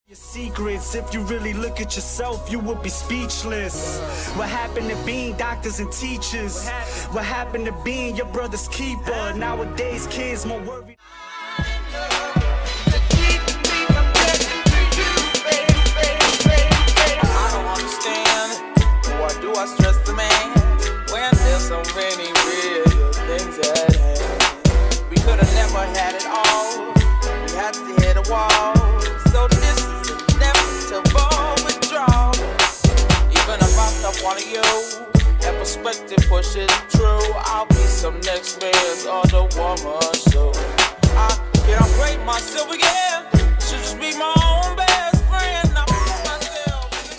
Your secrets, if you really look at yourself, you would be speechless. What happened to being doctors and teachers? What happened to being your brother's keeper? Nowadays, kids more worried. I don't understand, why do I stress the man when there's so many real things at hand? We could have never had it all, we had to hit a wall. So this is inevitable withdrawal. Even if I stop wanting you, that perspective pushes true. I'll be some next man's other woman, so I can't upgrade myself again. Should just be my own best friend. I put myself in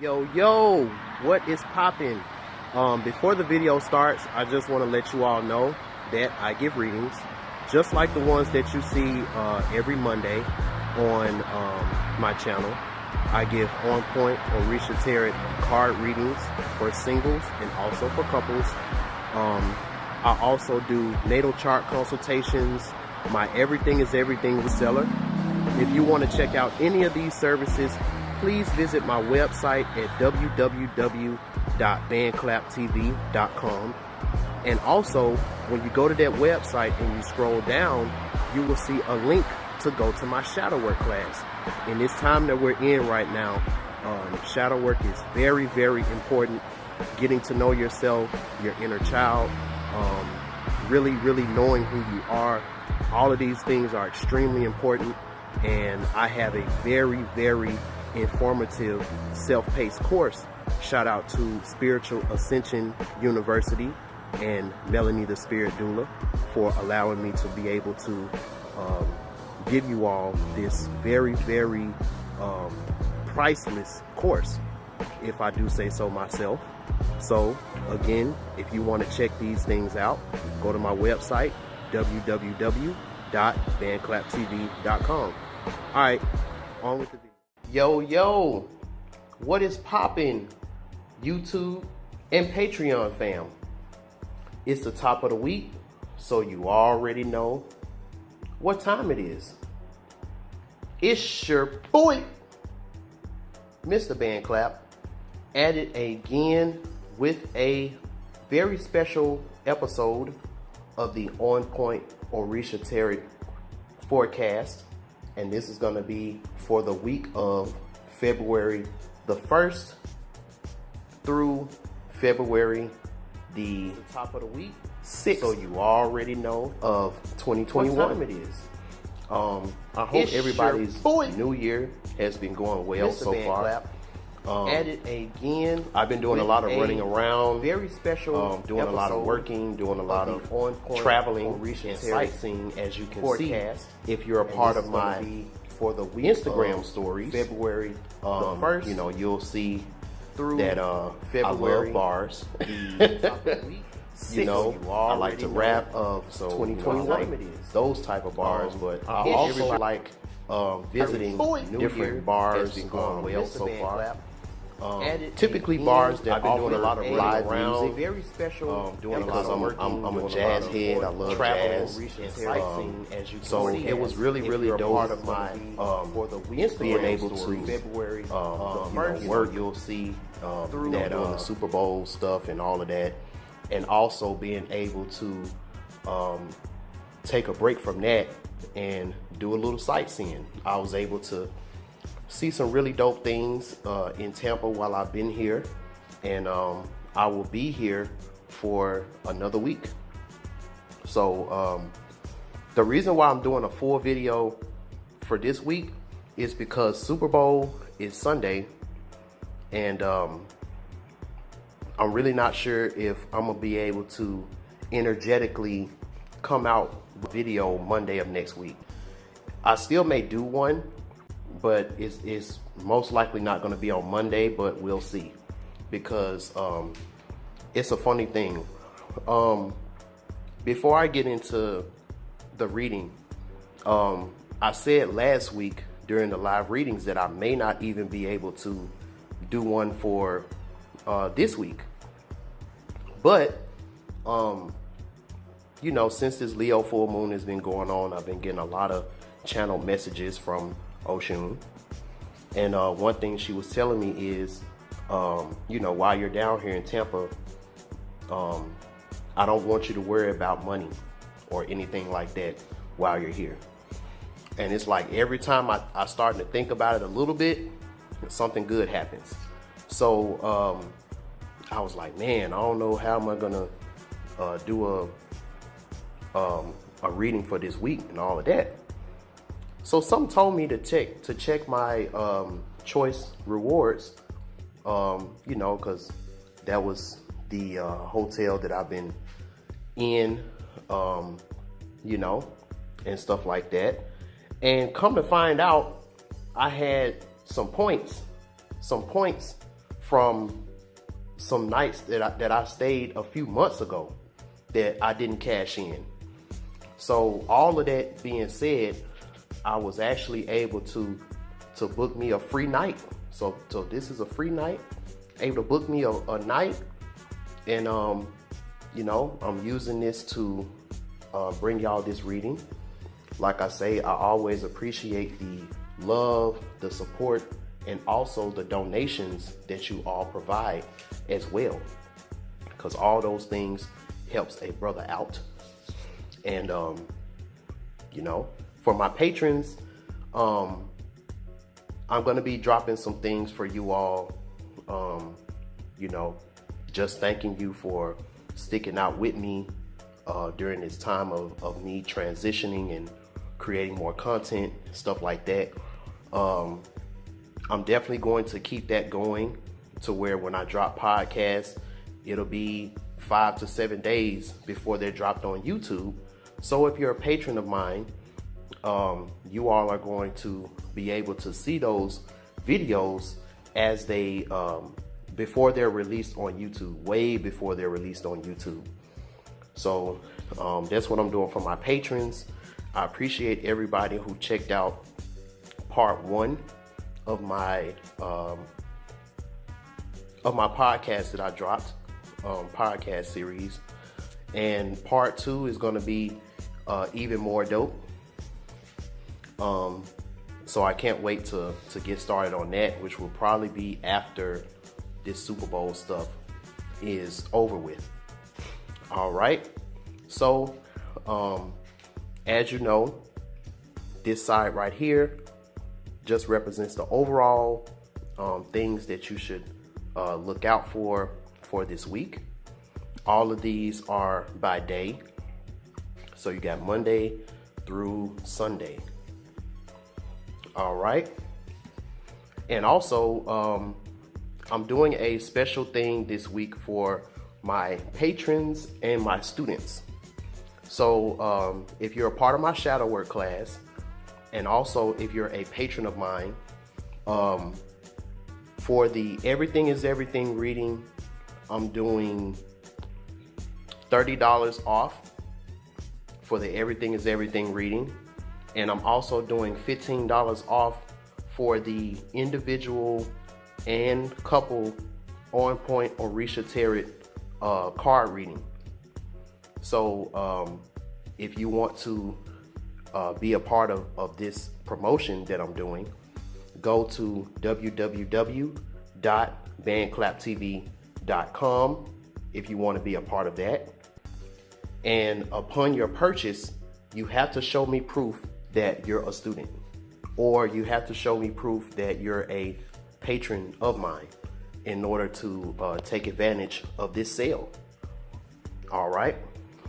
the head. Yo, what is poppin'? Before the video starts, I just want to let you all know that I give readings, just like the ones that you see every Monday on my channel. I give on point Orisha Tarot card readings for singles and also for couples. I also do natal chart consultations, my Everything is Everything reseller. If you want to check out any of these services, please visit my website at www.bandclaptv.com. And also, when you go to that website and you scroll down, you will see a link to go to my shadow work class. In this time that we're in right now, shadow work is very, very important. Getting to know yourself, your inner child, really knowing who you are. All of these things are extremely important, and I have a very, very informative self-paced course. Shout out to Spiritual Ascension University and Melanie the Spirit Doula for allowing me to be able to give you all this very, very priceless course, if I do say so myself. So again, if you want to check these things out, go to my website, www.bandclaptv.com. All right, on with the video. Yo, what is poppin', YouTube and Patreon fam? It's the top of the week, so you already know what time it is. It's your boy, Mr.BandClap, at it again with a very special episode of the On Point Orisha Tarot forecast. And this is going to be for the week of February the 1st through February the top of the week 6th. So you already know of 2021. What time it is. I hope everybody's new year has been going well so far. At it again. I've been doing a lot of running around, very special, doing a lot of working, doing a lot of traveling and sightseeing, as you can see. If you're a part of my for the week Instagram stories, February the 1st, you know, you'll see through that February I love bars. You know, I like to rap, so 2021 those type of bars, but I also like visiting different bars. Been going well so far. Typically bars that I've been doing a lot of live music, very special. Doing a lot of I'm a jazz head. I love jazz and sightseeing, as you can so see. It was really dope. Part of my for the week being able to February work. You'll see that the Super Bowl stuff and all of that, and also being able to take a break from that and do a little sightseeing. I was able to see some really dope things in Tampa while I've been here, and I will be here for another week. So the reason why I'm doing a full video for this week is because Super Bowl is Sunday, and I'm really not sure if I'm gonna be able to energetically come out with a video Monday of next week. I still may do one, but it's most likely not going to be on Monday, but we'll see, because it's a funny thing. Before I get into the reading, I said last week during the live readings that I may not even be able to do one for this week. But you know, since this Leo full moon has been going on, I've been getting a lot of channel messages from Oshun. And one thing she was telling me is, while you're down here in Tampa, I don't want you to worry about money or anything like that while you're here. And it's like every time I start to think about it a little bit, something good happens. So I was like, man, I don't know how am I gonna do a reading for this week and all of that. So something told me to check my choice rewards, because that was the hotel that I've been in, and stuff like that. And come to find out, I had some points from some nights that I stayed a few months ago that I didn't cash in. So all of that being said, I was actually able to book me a free night. So this is a free night, able to book me a night. And, I'm using this to bring y'all this reading. Like I say, I always appreciate the love, the support, and also the donations that you all provide as well. Because all those things helps a brother out. And, for my patrons, I'm going to be dropping some things for you all, just thanking you for sticking out with me during this time of me transitioning and creating more content, stuff like that. I'm definitely going to keep that going to where when I drop podcasts, it'll be 5 to 7 days before they're dropped on YouTube. So if you're a patron of mine, you all are going to be able to see those videos as they before they're released on YouTube, way before they're released on YouTube. So that's what I'm doing for my patrons. I appreciate everybody who checked out part 1 of my podcast that I dropped, podcast series, and part 2 is going to be even more dope. So I can't wait to get started on that, which will probably be after this Super Bowl stuff is over with. All right. So, as you know, this side right here just represents the overall things that you should look out for this week. All of these are by day. So you got Monday through Sunday. All right. And also, I'm doing a special thing this week for my patrons and my students. So if you're a part of my shadow work class, and also if you're a patron of mine, for the Everything is Everything reading, I'm doing $30 off for the Everything is Everything reading. And I'm also doing $15 off for the individual and couple on point Orisha Tarot card reading. So if you want to be a part of this promotion that I'm doing, go to www.bandclaptv.com if you want to be a part of that. And upon your purchase, you have to show me proof that you're a student, or you have to show me proof that you're a patron of mine in order to take advantage of this sale. All right,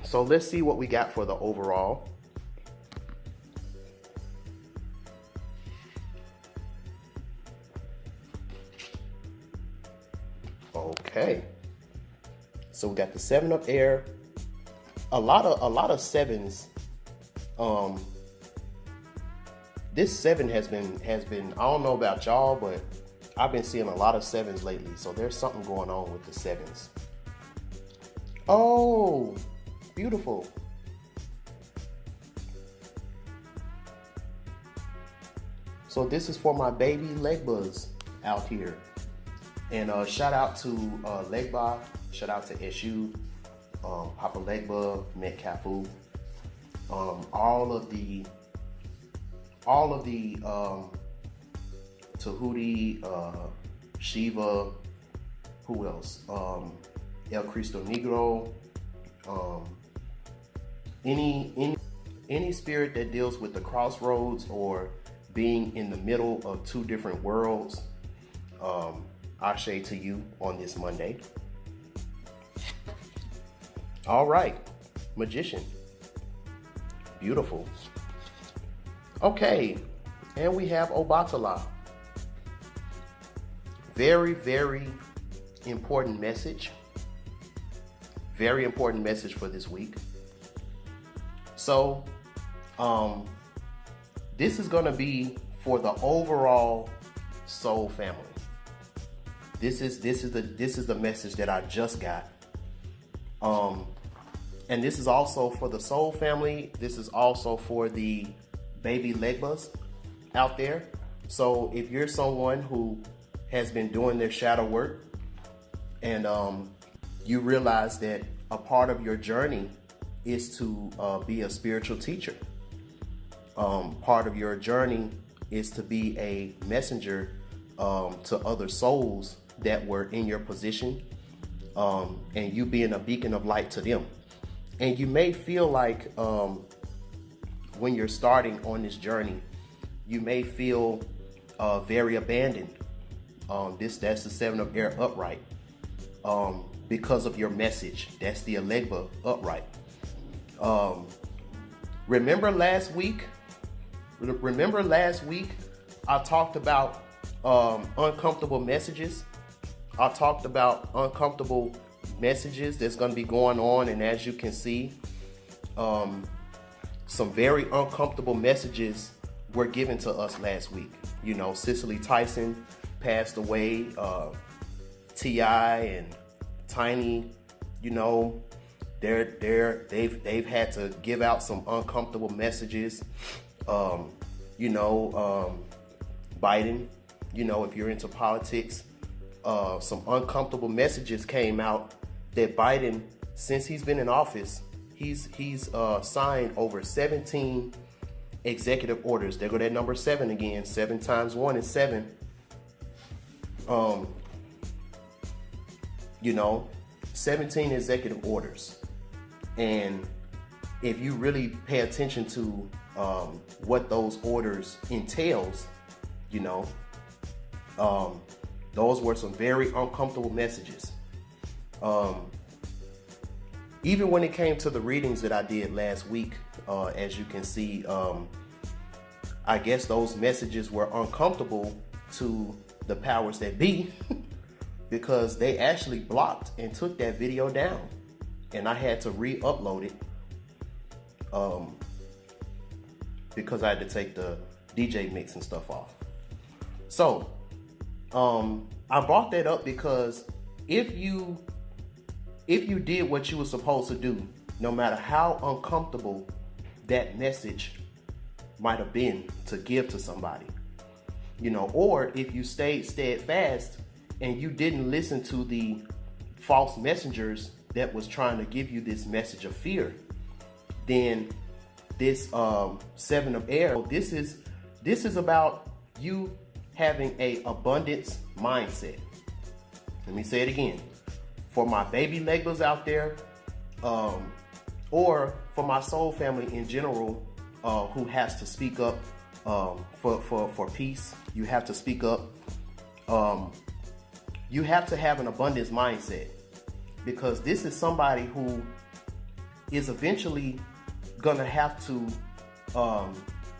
so let's see what we got for the overall. Okay, so we got the 7-Up Air, a lot of sevens. This 7 has been, I don't know about y'all, but I've been seeing a lot of 7s lately. So there's something going on with the 7s. Oh, beautiful. So this is for my baby Legbas out here. And shout out to Legba, shout out to SU, Papa Legba, Metcafu. All of the Tahuti, Shiva, who else? El Cristo Negro, any spirit that deals with the crossroads or being in the middle of two different worlds, Ashe to you on this Monday. All right, Magician. Beautiful. Okay, and we have Obatala. Very, very important message. Very important message for this week. So, this is going to be for the overall soul family. This is the message that I just got. And this is also for the soul family. This is also for the baby Legbas out there. So if you're someone who has been doing their shadow work and you realize that a part of your journey is to be a spiritual teacher. Part of your journey is to be a messenger to other souls that were in your position, and you being a beacon of light to them. And you may feel like when you're starting on this journey, you may feel very abandoned. That's the Seven of Air upright. Because of your message. That's the Alegba upright. Remember last week I talked about uncomfortable messages. I talked about uncomfortable messages that's going to be going on, and as you can see, some very uncomfortable messages were given to us last week. You know, Cicely Tyson passed away, T.I. and Tiny, you know, they've had to give out some uncomfortable messages. Biden, you know, if you're into politics, some uncomfortable messages came out that Biden, since he's been in office, he's signed over 17 executive orders. There go that number 7 again. 7 times 1 is 7. 17 executive orders. And if you really pay attention to what those orders entails, those were some very uncomfortable messages. Even when it came to the readings that I did last week, as you can see, I guess those messages were uncomfortable to the powers that be because they actually blocked and took that video down, and I had to re-upload it because I had to take the DJ mix and stuff off. So I brought that up because if you did what you were supposed to do, no matter how uncomfortable that message might have been to give to somebody, or if you stayed steadfast and you didn't listen to the false messengers that was trying to give you this message of fear, then this 7 of Air, this is about you having a abundance mindset. Let me say it again. For my baby Legos out there, or for my soul family in general, who has to speak up for peace, you have to speak up. You have to have an abundance mindset, because this is somebody who is eventually gonna have to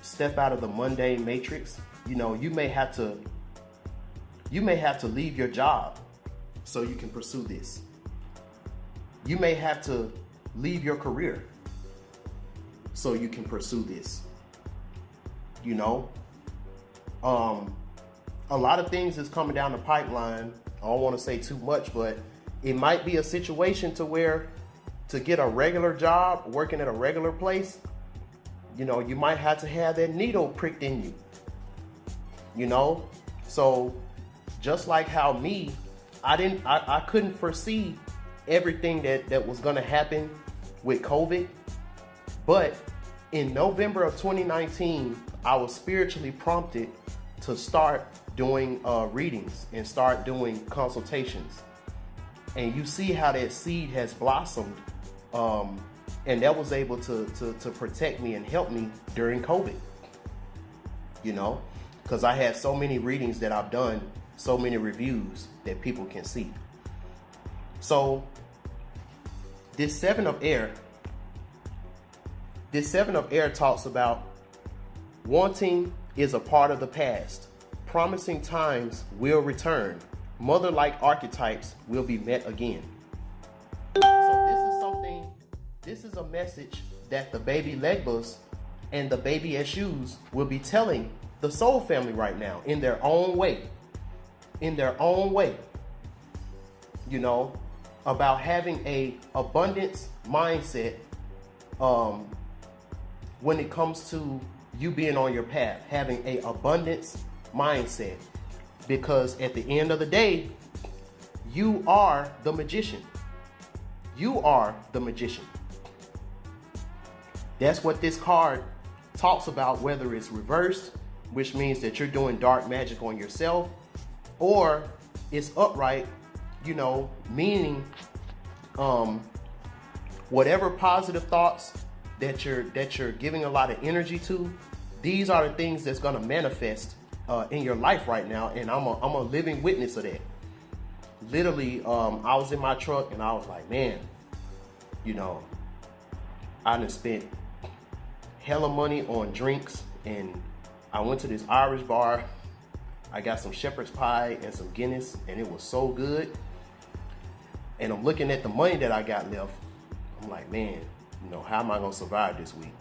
step out of the mundane matrix. You may have to leave your job so you can pursue this. You may have to leave your career so you can pursue this. A lot of things is coming down the pipeline. I don't want to say too much, but it might be a situation to where to get a regular job, working at a regular place, you might have to have that needle pricked in you. So just like how I couldn't foresee everything that was going to happen with COVID, but in November of 2019, I was spiritually prompted to start doing readings and start doing consultations. And you see how that seed has blossomed, and that was able to protect me and help me during COVID. You know, because I had so many readings that I've done, so many reviews that people can see. So this Seven of Air talks about wanting is a part of the past. Promising times will return. Mother-like archetypes will be met again. So this is a message that the baby Legbas and the baby Eshus will be telling the soul family right now in their own way. In their own way. You know, about having a abundance mindset when it comes to you being on your path, having a abundance mindset, because at the end of the day, you are the magician. You are the magician. That's what this card talks about, whether it's reversed, which means that you're doing dark magic on yourself, or it's upright, you know, meaning whatever positive thoughts that you're giving a lot of energy to, these are the things that's going to manifest in your life right now. And I'm a living witness of that. Literally, I was in my truck and I was like, man, you know, I done spent hella money on drinks, and I went to this Irish bar. I got some shepherd's pie and some Guinness, and it was so good. And I'm looking at the money that I got left. I'm like, man, you know, how am I gonna survive this week?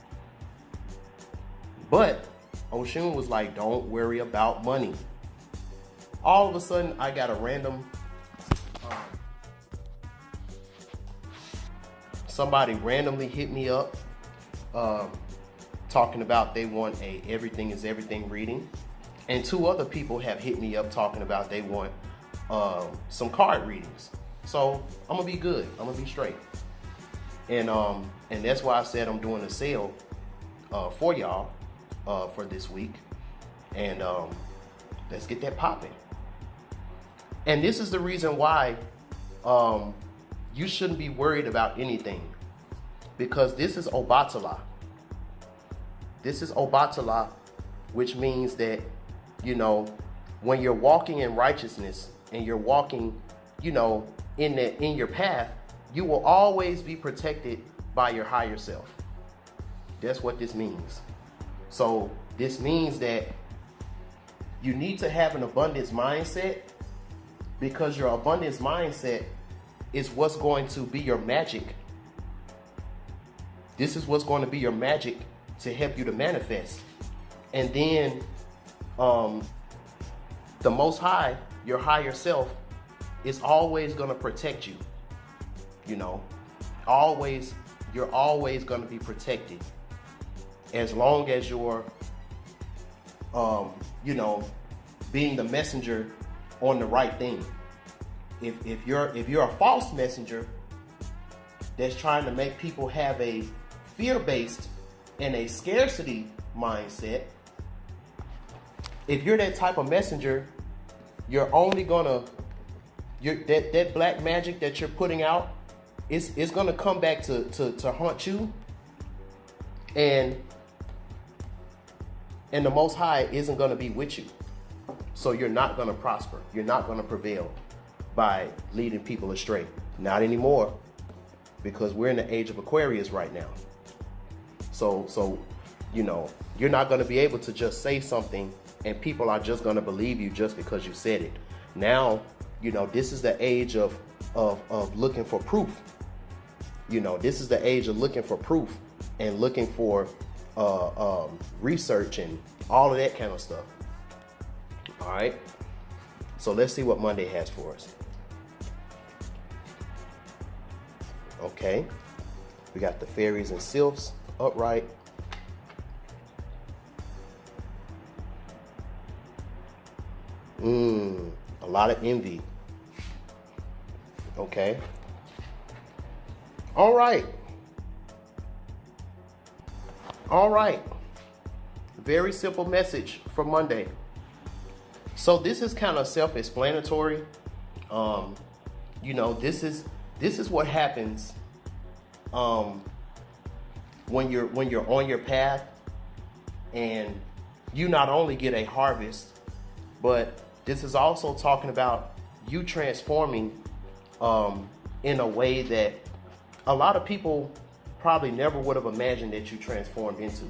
But Oshun was like, don't worry about money. All of a sudden, I got a random, somebody randomly hit me up, talking about they want a Everything is Everything reading. And 2 other people have hit me up talking about they want some card readings. So I'm gonna be good. I'm gonna be straight. And that's why I said I'm doing a sale for y'all for this week. And let's get that popping. And this is the reason why you shouldn't be worried about anything, because this is Obatala. This is Obatala, which means that, you know, when you're walking in righteousness and you're walking, you know, in your path, you will always be protected by your higher self. That's what this means. So this means that you need to have an abundance mindset, because your abundance mindset is what's going to be your magic. This is what's going to be your magic to help you to manifest. And then the Most High, your higher self, is always going to protect you. You know, you're always going to be protected as long as you're, you know, being the messenger on the right thing. If you're a false messenger that's trying to make people have a fear-based and a scarcity mindset, if you're that type of messenger, you're only gonna, that black magic that you're putting out, it's gonna come back to haunt you, and the Most High isn't gonna be with you. So you're not gonna prosper. You're not gonna prevail by leading people astray. Not anymore, because we're in the age of Aquarius right now. So you know, you're not gonna be able to just say something and people are just gonna believe you just because you said it. Now, you know, this is the age of looking for proof. You know, this is the age of looking for proof and looking for research and all of that kind of stuff. All right. So let's see what Monday has for us. Okay. We got the fairies and sylphs upright. A lot of envy. Okay. All right. All right. Very simple message for Monday. So this is kind of self-explanatory. This is what happens when you're on your path, and you not only get a harvest, but this is also talking about you transforming in a way that a lot of people probably never would have imagined that you transformed into.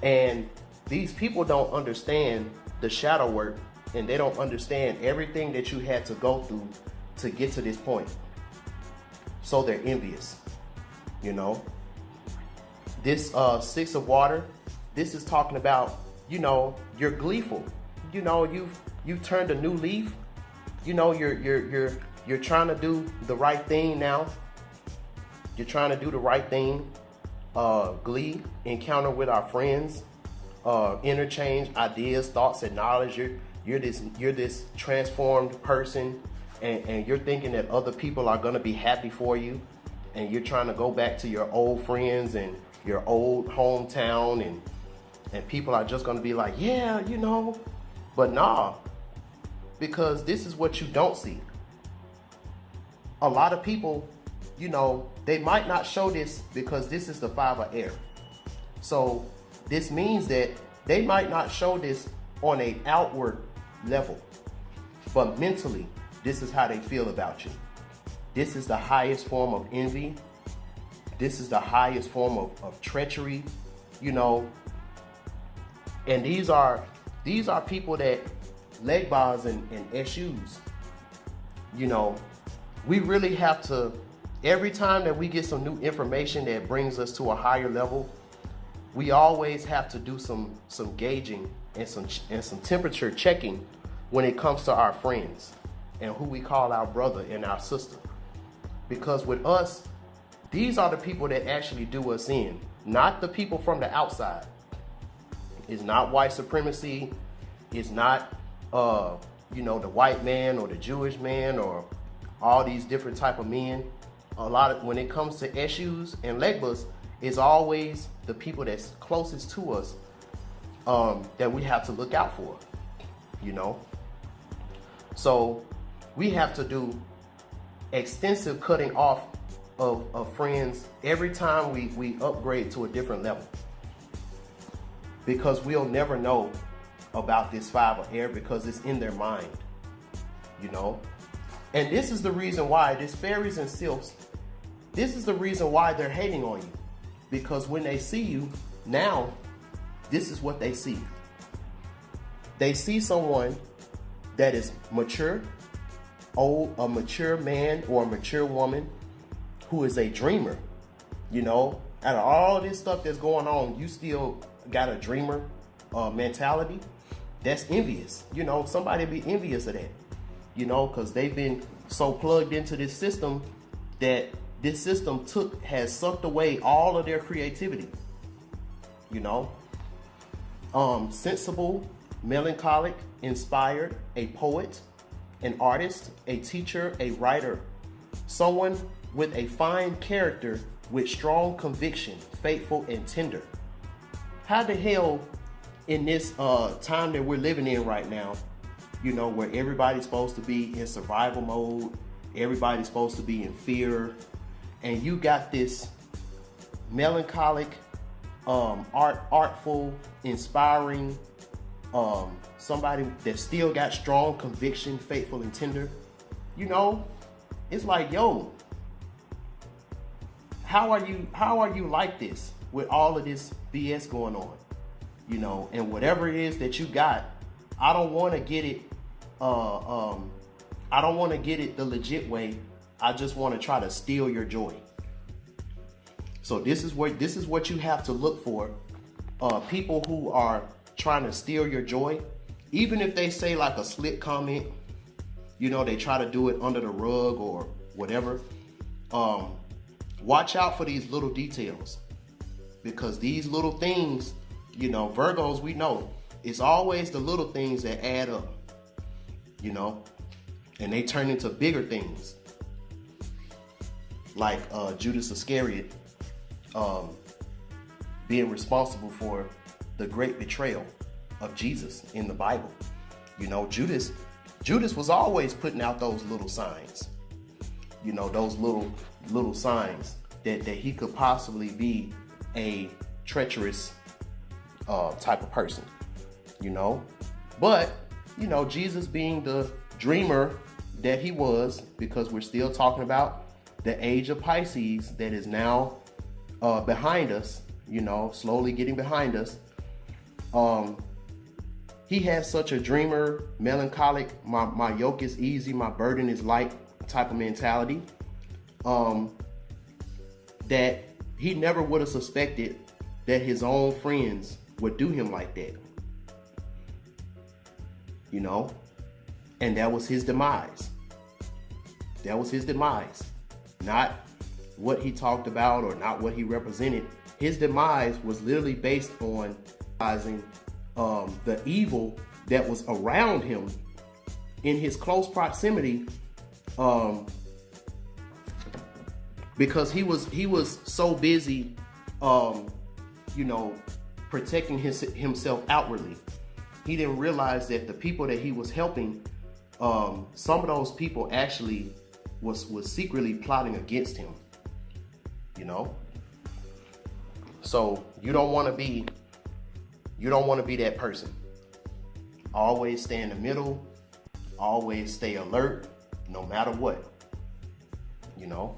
And these people don't understand the shadow work, and they don't understand everything that you had to go through to get to this point. So they're envious, This 6 of water, this is talking about, you're gleeful. You've turned a new leaf. You're trying to do the right thing now. You're trying to do the right thing. Glee, encounter with our friends, interchange ideas, thoughts, and knowledge. You're this transformed person, and you're thinking that other people are gonna be happy for you, and you're trying to go back to your old friends and your old hometown, and people are just gonna be like, yeah, but nah, because this is what you don't see. A lot of people, they might not show this because this is the 5 of air. So this means that they might not show this on an outward level, but mentally, this is how they feel about you. This is the highest form of envy. This is the highest form of treachery, And these are people that legbas and SUs, we really have to, every time that we get some new information that brings us to a higher level, we always have to do some gauging and some temperature checking when it comes to our friends and who we call our brother and our sister. Because with us, these are the people that actually do us in, not the people from the outside. It's not white supremacy. It's not, the white man or the Jewish man or all these different type of men. When it comes to SUs and legbas, it's always the people that's closest to us that we have to look out for, So we have to do extensive cutting off of friends every time we upgrade to a different level, because we'll never know about this 5 of air because it's in their mind, And this is the reason why this fairies and sylphs, this is the reason why they're hating on you, because when they see you now, this is what they see. They see someone that is mature, a mature man or a mature woman who is a dreamer. Out of all this stuff that's going on, you still got a dreamer mentality. That's envious. Somebody be envious of that, because they've been so plugged into this system that this system has sucked away all of their creativity. Sensible, melancholic, inspired, a poet, an artist, a teacher, a writer, someone with a fine character with strong conviction, faithful and tender. How the hell in this time that we're living in right now, where everybody's supposed to be in survival mode, everybody's supposed to be in fear, and you got this melancholic, artful, inspiring, somebody that still got strong conviction, faithful and tender, it's like, yo, how are you like this with all of this BS going on? And whatever it is that you got, I don't want to get it I don't want to get it the legit way. I just want to try to steal your joy. So this is what you have to look for. People who are trying to steal your joy, even if they say like a slick comment, they try to do it under the rug or whatever. Watch out for these little details, because these little things, Virgos, we know it's always the little things that add up, and they turn into bigger things, like Judas Iscariot being responsible for the great betrayal of Jesus in the Bible. You know, Judas was always putting out those little signs. You know, those little signs that he could possibly be a treacherous type of person. You know, but you know, Jesus being the dreamer that he was, because we're still talking about the age of Pisces that is now behind us, you know, slowly getting behind us. He has such a dreamer, melancholic, my yoke is easy, my burden is light type of mentality, that he never would have suspected that his own friends would do him like that. You know, and that was his demise. That was his demise. Not what he talked about or not what he represented. His demise was literally based on realizing the evil that was around him in his close proximity, because he was so busy, you know, protecting himself outwardly. He didn't realize that the people that he was helping, some of those people actually was secretly plotting against him. You know, so you don't want to be that person. Always stay in the middle. Always stay alert, no matter what. You know,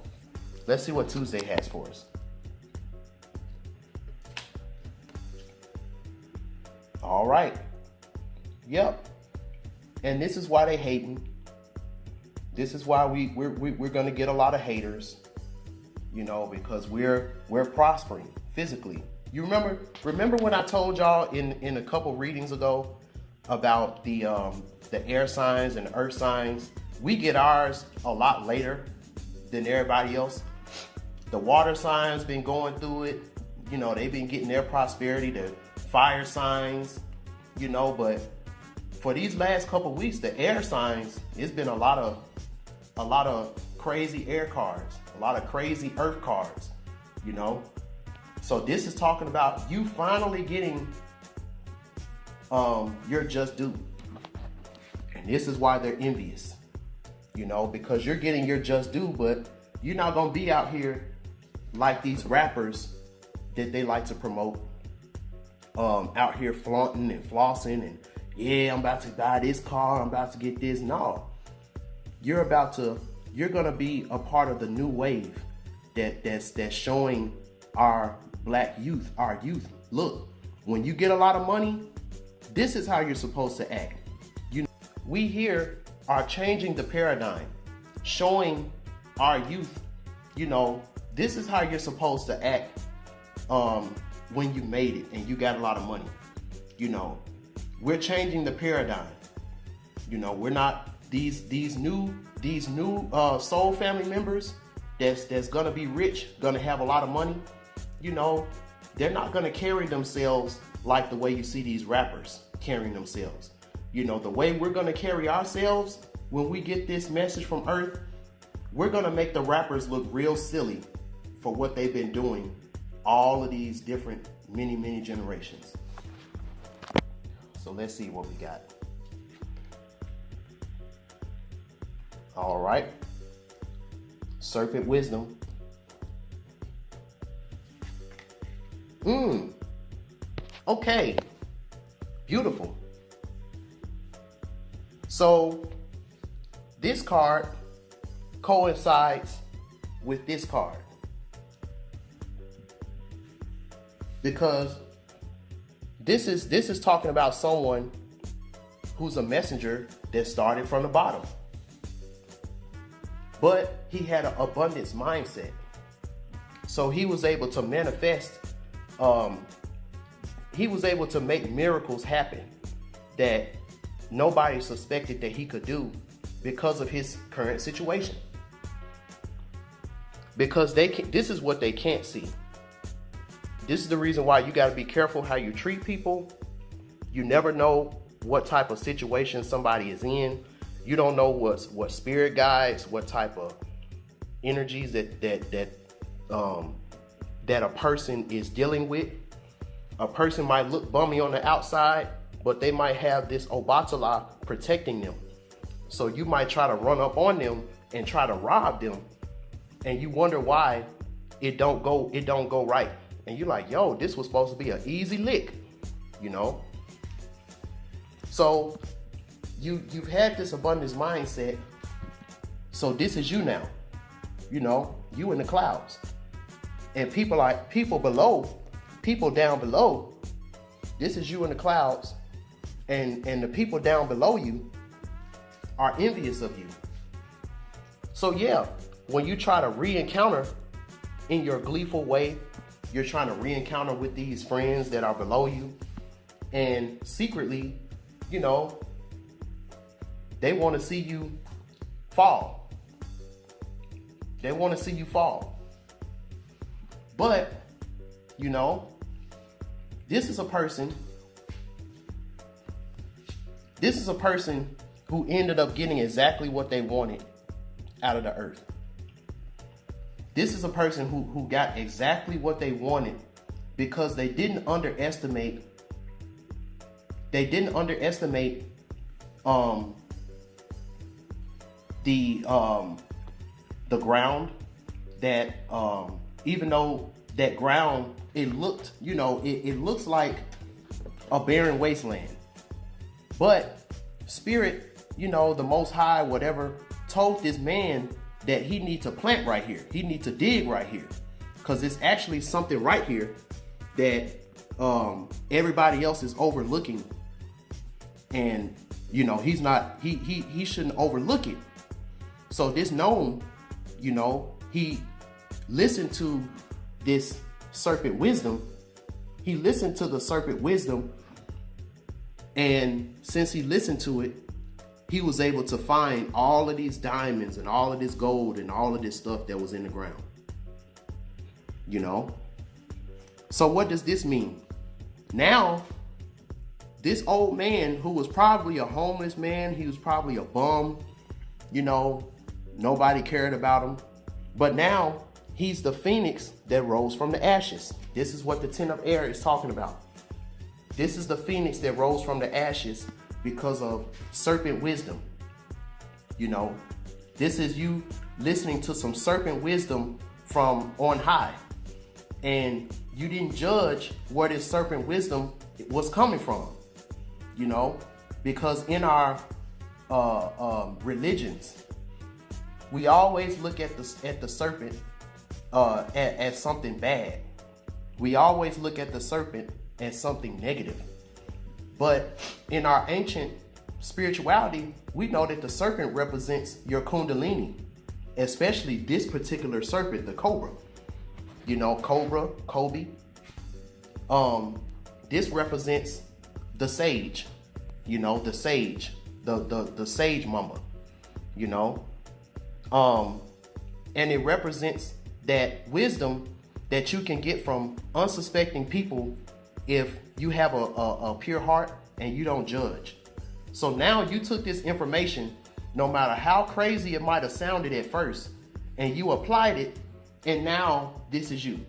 let's see what Tuesday has for us. All right. Yep. And this is why they hating. This is why we're gonna get a lot of haters, you know, because we're prospering physically. You remember when I told y'all in a couple readings ago about the air signs and the earth signs? We get ours a lot later than everybody else. The water signs been going through it, you know, they've been getting their prosperity. The fire signs, you know, but for these last couple weeks, the air signs, it's been a lot of crazy air cards, a lot of crazy earth cards, you know. So this is talking about you finally getting your just due. And this is why they're envious, you know, because you're getting your just due, but you're not gonna be out here like these rappers that they like to promote, out here flaunting and flossing and, yeah, I'm about to buy this car, I'm about to get this. No, you're gonna be a part of the new wave that's showing our black youth, our youth. Look, when you get a lot of money, this is how you're supposed to act. We here are changing the paradigm, showing our youth, you know, this is how you're supposed to act when you made it and you got a lot of money. You know, we're changing the paradigm. You know, we're not these new soul family members that's gonna be rich, gonna have a lot of money. You know, they're not gonna carry themselves like the way you see these rappers carrying themselves. You know, the way we're gonna carry ourselves when we get this message from Earth, we're gonna make the rappers look real silly for what they've been doing all of these different many generations. So let's see what we got. All right. Serpent wisdom. Okay. Beautiful. So this card coincides with this card, because this is talking about someone who's a messenger that started from the bottom, but he had an abundance mindset, so he was able to manifest. He was able to make miracles happen that nobody suspected that he could do because of his current situation. Because this is what they can't see. This is the reason why you got to be careful how you treat people. You never know what type of situation somebody is in. You don't know what spirit guides, what type of energies that a person is dealing with. A person might look bummy on the outside, but they might have this Obatala protecting them. So you might try to run up on them and try to rob them, and you wonder why it don't go right. And you're like, yo, this was supposed to be an easy lick, you know? So you've had this abundance mindset. So this is you now, you know, you in the clouds. And people down below, this is you in the clouds, and the people down below you are envious of you. So yeah, when you try to re-encounter in your gleeful way, you're trying to re-encounter with these friends that are below you, and secretly, you know, they want to see you fall. They want to see you fall. But, you know, this is a person who ended up getting exactly what they wanted out of the earth. This is a person who got exactly what they wanted because they didn't underestimate the ground that even though that ground, it looked, you know, it looks like a barren wasteland. But Spirit, you know, the Most High, whatever, told this man that he need to plant right here. He need to dig right here. Because it's actually something right here that everybody else is overlooking. And, you know, he shouldn't overlook it. So this gnome, you know, he listened to this serpent wisdom. He listened to the serpent wisdom. And since he listened to it, he was able to find all of these diamonds and all of this gold and all of this stuff that was in the ground. You know? So what does this mean? Now, this old man who was probably a homeless man, he was probably a bum, you know, nobody cared about him. But now he's the phoenix that rose from the ashes. This is what the 10 of air is talking about. This is the phoenix that rose from the ashes because of serpent wisdom. You know, this is you listening to some serpent wisdom from on high. And you didn't judge where this serpent wisdom was coming from, you know, because in our religions, we always look at the serpent as something bad. We always look at the serpent as something negative. But in our ancient spirituality, we know that the serpent represents your kundalini, especially this particular serpent, the cobra. You know, cobra, Kobe. This represents the sage, you know, the sage, the sage mama, you know. And it represents that wisdom that you can get from unsuspecting people if you have a pure heart and you don't judge. So now you took this information, no matter how crazy it might have sounded at first, and you applied it, and now this is you.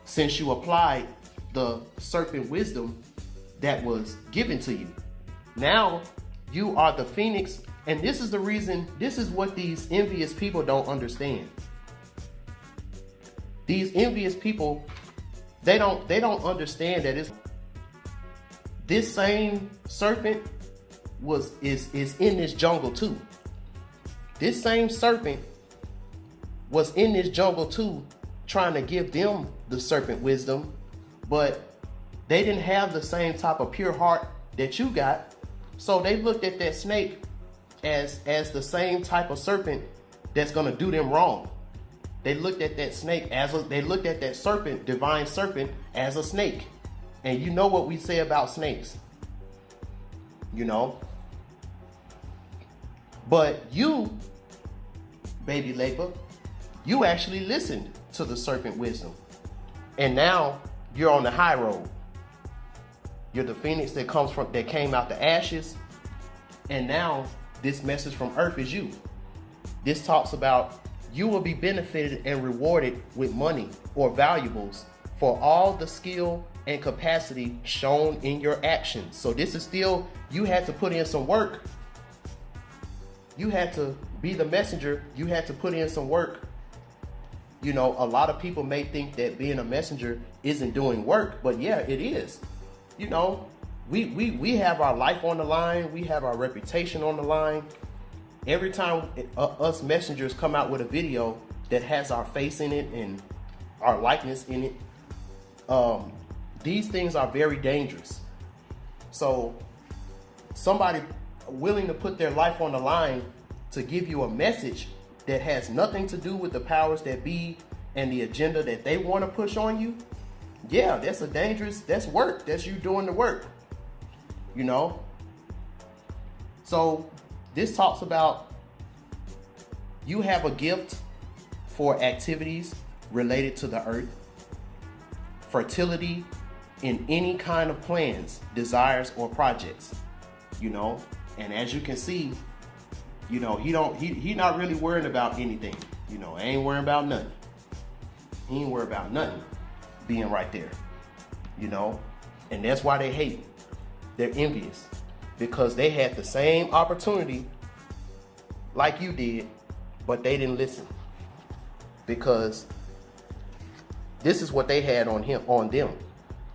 Since you applied the serpent wisdom that was given to you, now you are the phoenix. And this is the reason, this is what these envious people don't understand. These envious people, they don't understand that it's this same serpent is in this jungle too. This same serpent was in this jungle too, trying to give them the serpent wisdom, but they didn't have the same type of pure heart that you got. So they looked at that snake as the same type of serpent that's gonna do them wrong. They looked at that snake they looked at that serpent, divine serpent, as a snake. And you know what we say about snakes, you know. But you, baby Labor, you actually listened to the serpent wisdom. And now you're on the high road. You're the phoenix that came out the ashes. And now this message from Earth is you. This talks about you will be benefited and rewarded with money or valuables for all the skill and capacity shown in your actions. So this is still, you had to put in some work. You had to be the messenger. You had to put in some work. You know, a lot of people may think that being a messenger isn't doing work, but yeah, it is. You know, we have our life on the line. We have our reputation on the line. Every time us messengers come out with a video that has our face in it and our likeness in it, these things are very dangerous. So somebody willing to put their life on the line to give you a message that has nothing to do with the powers that be and the agenda that they want to push on you, yeah, that's a dangerous, that's work. That's you doing the work, you know? So this talks about you have a gift for activities related to the earth, fertility in any kind of plans, desires, or projects, you know? And as you can see, you know, he not really worrying about anything. You know, ain't worrying about nothing. He ain't worried about nothing being right there, you know? And that's why they hate. They're envious because they had the same opportunity like you did, but they didn't listen because this is what they had on them,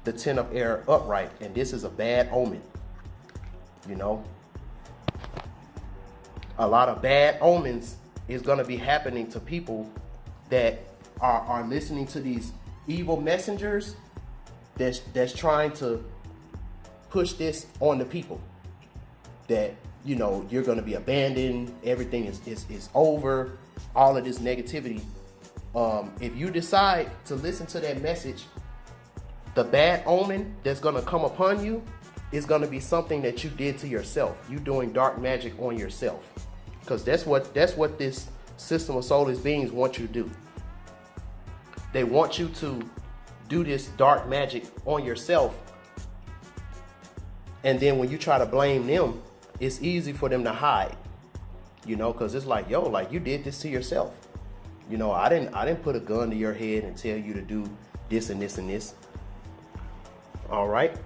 the 10 of air upright, and this is a bad omen, you know? A lot of bad omens is going to be happening to people that are listening to these evil messengers that's trying to push this on the people. That, you know, you're going to be abandoned, everything is over, all of this negativity. If you decide to listen to that message, the bad omen that's going to come upon you is going to be something that you did to yourself. You doing dark magic on yourself. Because that's what this system of soulless beings want you to do. They want you to do this dark magic on yourself. And then when you try to blame them, it's easy for them to hide. You know, because it's like, yo, like you did this to yourself. You know, I didn't put a gun to your head and tell you to do this and this and this. All right.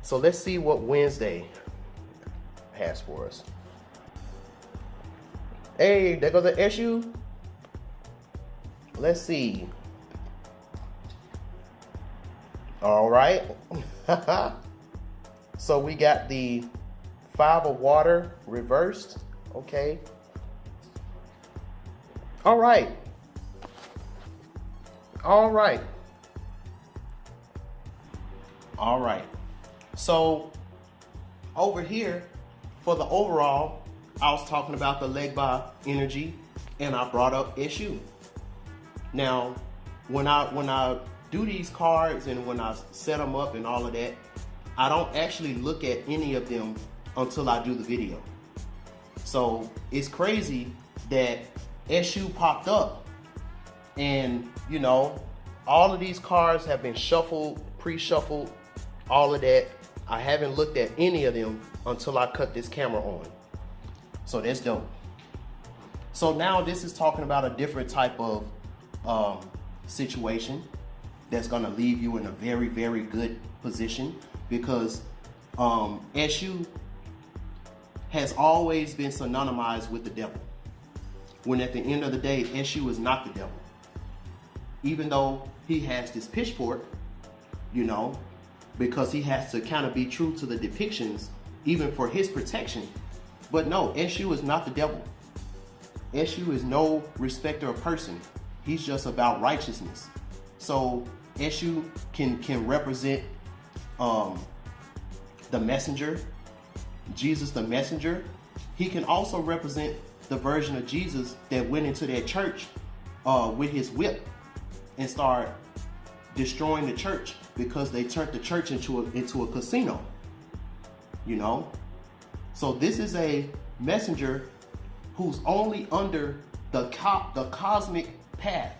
So let's see what Wednesday has for us. Hey, there goes the issue. Let's see. All right. So we got the 5 of water reversed. Okay. All right. All right. All right. So over here for the overall, I was talking about the Legba energy and I brought up issue. Now, when I do these cards and when I set them up and all of that, I don't actually look at any of them until I do the video. So it's crazy that issue popped up and, you know, all of these cards have been shuffled, pre-shuffled, all of that. I haven't looked at any of them until I cut this camera on. So that's dope. So now this is talking about a different type of situation that's going to leave you in a very, very good position because Eshu has always been synonymized with the devil. When at the end of the day, Eshu is not the devil. Even though he has this pitchfork, you know, because he has to kind of be true to the depictions, even for his protection. But no, Eshu is not the devil. Eshu is no respecter of person. He's just about righteousness. So Eshu can represent the messenger, Jesus the messenger. He can also represent the version of Jesus that went into that church with his whip and start destroying the church because they turned the church into a casino. You know? So this is a messenger who's only under the cosmic path.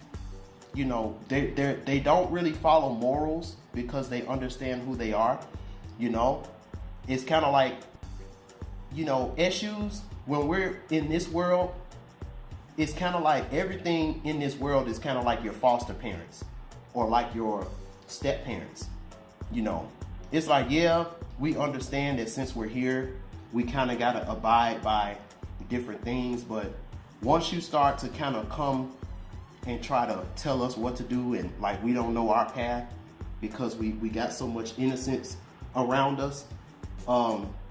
You know, they don't really follow morals because they understand who they are. You know, it's kind of like, you know, issues when we're in this world. It's kind of like everything in this world is kind of like your foster parents or like your step parents. You know, it's like, yeah, we understand that since we're here, we kind of got to abide by different things. But once you start to kind of come and try to tell us what to do, and like we don't know our path because we got so much innocence around us,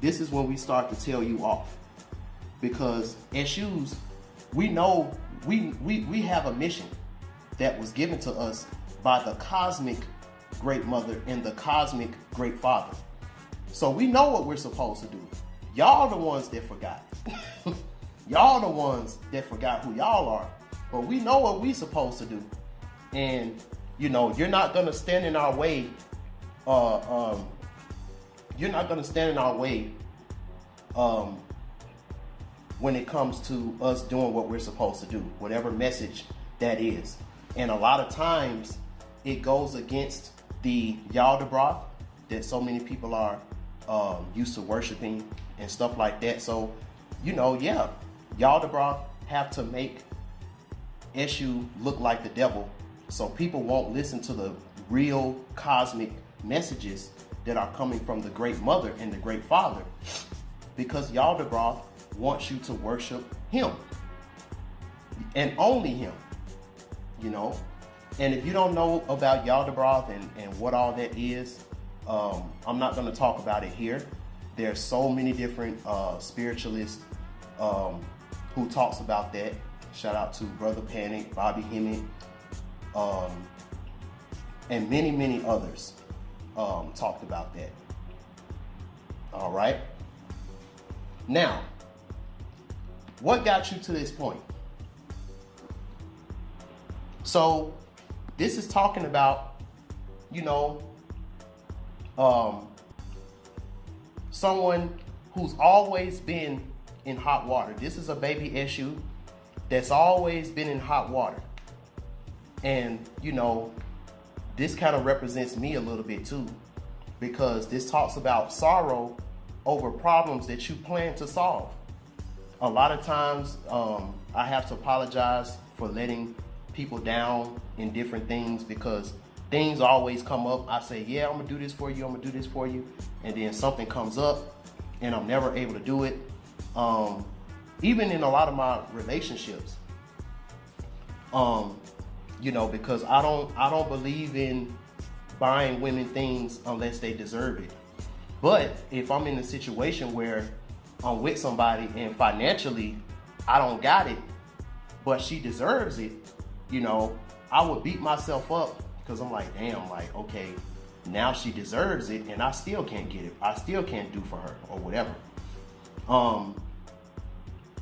this is when we start to tell you off. Because as shoes, we know we have a mission that was given to us by the cosmic great mother and the cosmic great father. So we know what we're supposed to do. Y'all the ones that forgot. Y'all the ones that forgot who y'all are. But we know what we supposed to do. And you know, you're not gonna stand in our way. You're not gonna stand in our way when it comes to us doing what we're supposed to do, whatever message that is. And a lot of times it goes against the Yaldabaoth that so many people are used to worshiping and stuff like that. So, you know, yeah, Yaldabaoth have to make Eshu look like the devil, so people won't listen to the real cosmic messages that are coming from the great mother and the great father, because Yaldabaoth wants you to worship him and only him, you know. And if you don't know about Yaldabaoth and what all that is, I'm not going to talk about it here. There's so many different spiritualists who talks about that. Shout out to Brother Panic, Bobby Hemmett, and many others talked about that. All right. Now, what got you to this point? So this is talking about, you know, someone who's always been in hot water. This is a baby Eshu that's always been in hot water. And, you know, this kind of represents me a little bit too, because this talks about sorrow over problems that you plan to solve. A lot of times I have to apologize for letting people down in different things, because things always come up. I say, yeah, I'm gonna do this for you, I'm gonna do this for you, and then something comes up and I'm never able to do it. Even in a lot of my relationships, you know, because I don't believe in buying women things unless they deserve it. But if I'm in a situation where I'm with somebody and financially I don't got it, but she deserves it, you know, I would beat myself up, because I'm like, damn, like, okay, now she deserves it and I still can't get it. I still can't do for her or whatever.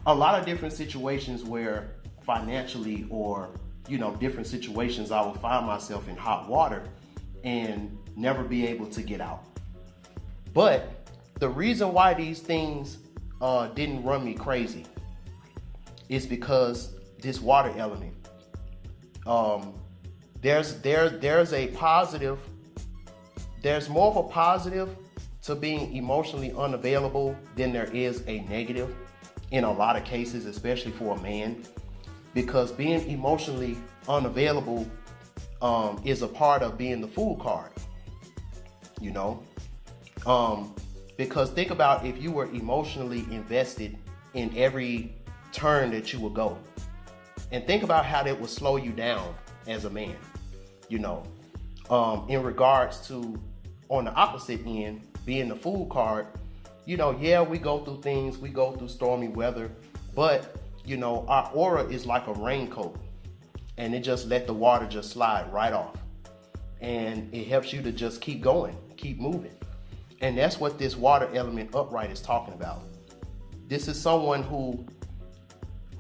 A lot of different situations where financially, or, you know, different situations, I will find myself in hot water and never be able to get out. But the reason why these things didn't run me crazy is because this water element. There's a positive. There's more of a positive to being emotionally unavailable than there is a negative in a lot of cases, especially for a man, because being emotionally unavailable is a part of being the fool card, you know. Because think about if you were emotionally invested in every turn that you would go, and think about how that would slow you down as a man, you know. In regards to, on the opposite end, being the fool card, you know, yeah, we go through things, we go through stormy weather, but, you know, our aura is like a raincoat, and it just let the water just slide right off. And it helps you to just keep going, keep moving. And that's what this water element upright is talking about. This is someone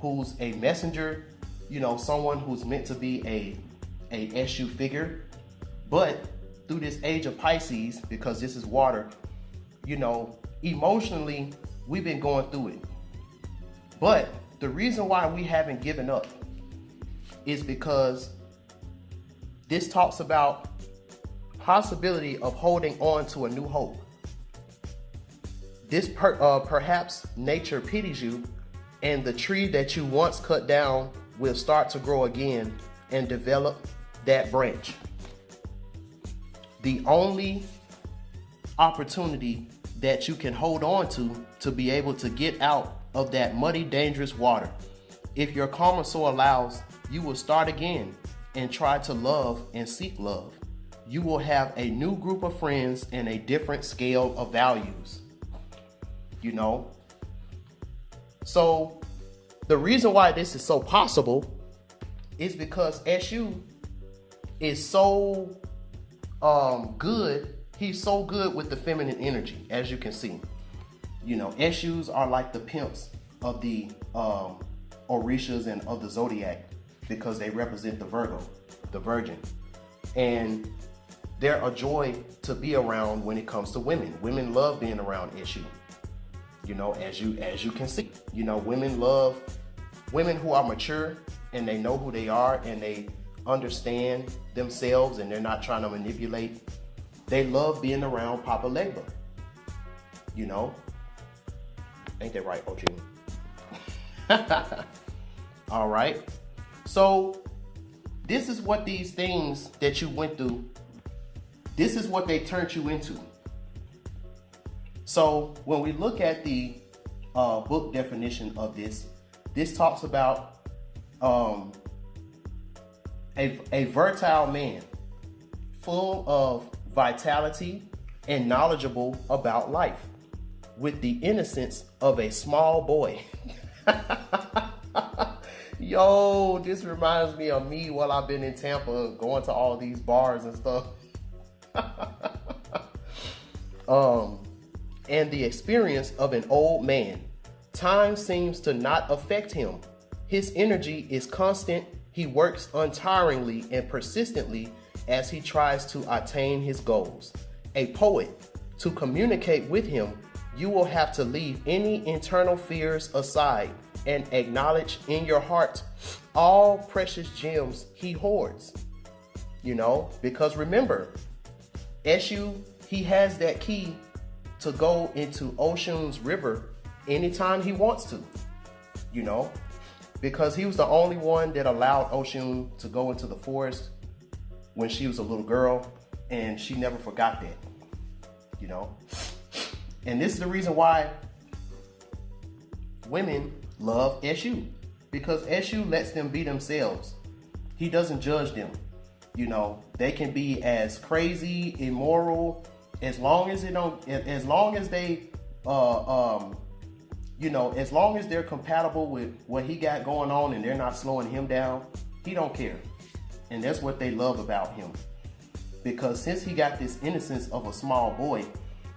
who's a messenger, you know, someone who's meant to be a Eshu figure, but through this age of Pisces, because this is water, you know, emotionally, we've been going through it. But the reason why we haven't given up is because this talks about possibility of holding on to a new hope. This perhaps nature pities you, and the tree that you once cut down will start to grow again and develop that branch. the only opportunity that you can hold on to be able to get out of that muddy, dangerous water. If your karma so allows, you will start again and try to love and seek love. You will have a new group of friends and a different scale of values. You know? So the reason why this is so possible is because SU is so good. He's so good with the feminine energy, as you can see. You know, SUs are like the pimps of the Orishas and of the zodiac, because they represent the Virgo, the Virgin. And they're a joy to be around when it comes to women. Women love being around SU. You know, as you can see. You know, women love women who are mature and they know who they are and they understand themselves and they're not trying to manipulate. They love being around Papa Legba. You know? Ain't that right, OG? All right. So this is what these things that you went through, this is what they turned you into. So when we look at the book definition of this talks about a fertile man full of vitality and knowledgeable about life with the innocence of a small boy. Yo, this reminds me of me while I've been in Tampa going to all these bars and stuff. And the experience of an old man. Time seems to not affect him. His energy is constant. He works untiringly and persistently as he tries to attain his goals. A poet. To communicate with him, you will have to leave any internal fears aside and acknowledge in your heart all precious gems he hoards. You know, because remember, Eshu, he has that key to go into Oshun's river anytime he wants to, you know, because he was the only one that allowed Oshun to go into the forest when she was a little girl, and she never forgot that, you know. And this is the reason why women love Eshu, because Eshu lets them be themselves. He doesn't judge them. You know, they can be as crazy, immoral, as long as they, you know, as long as they're compatible with what he got going on and they're not slowing him down, he don't care. And that's what they love about him. Because since he got this innocence of a small boy,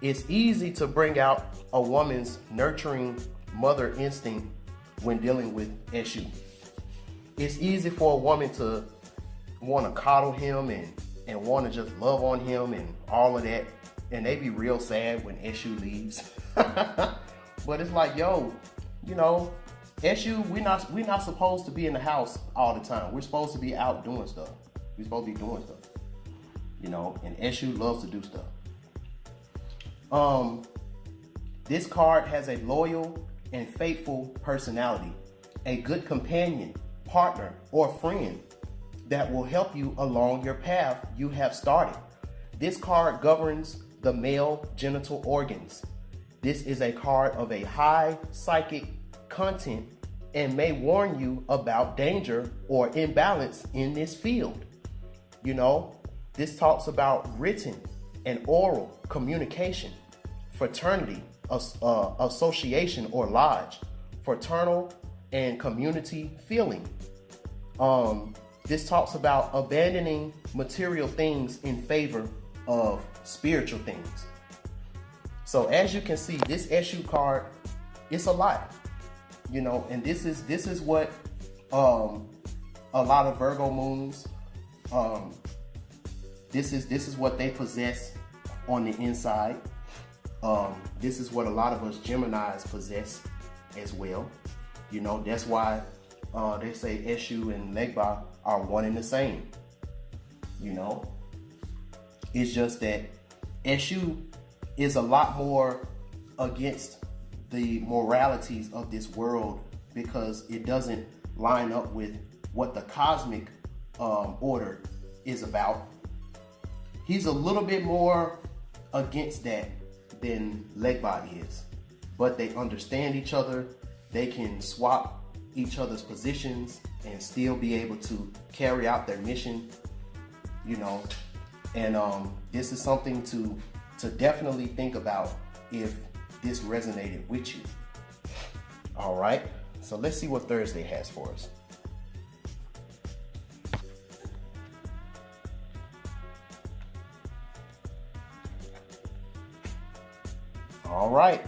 it's easy to bring out a woman's nurturing mother instinct when dealing with Eshu. It's easy for a woman to want to coddle him and want to just love on him and all of that. And they be real sad when Eshu leaves. But it's like, yo, you know, Eshu, we're not supposed to be in the house all the time. We're supposed to be out doing stuff. We're supposed to be doing stuff. You know, and Eshu loves to do stuff. This card has a loyal and faithful personality, a good companion, partner, or friend that will help you along your path you have started. This card governs the male genital organs. This is a card of a high psychic content and may warn you about danger or imbalance in this field. You know, this talks about written and oral communication, fraternity, association or lodge, fraternal and community feeling. This talks about abandoning material things in favor of spiritual things. So as you can see, this Eshu card, it's a lot, you know, and this is what a lot of Virgo moons, this is what they possess on the inside. This is what a lot of us Geminis possess as well. You know, that's why they say Eshu and Legba are one and the same. You know, it's just that Eshu is a lot more against the moralities of this world because it doesn't line up with what the cosmic order is about. He's a little bit more against that than Legbot is. But they understand each other. They can swap each other's positions and still be able to carry out their mission, you know. And this is something to definitely think about if this resonated with you. All right, so let's see what Thursday has for us. All right.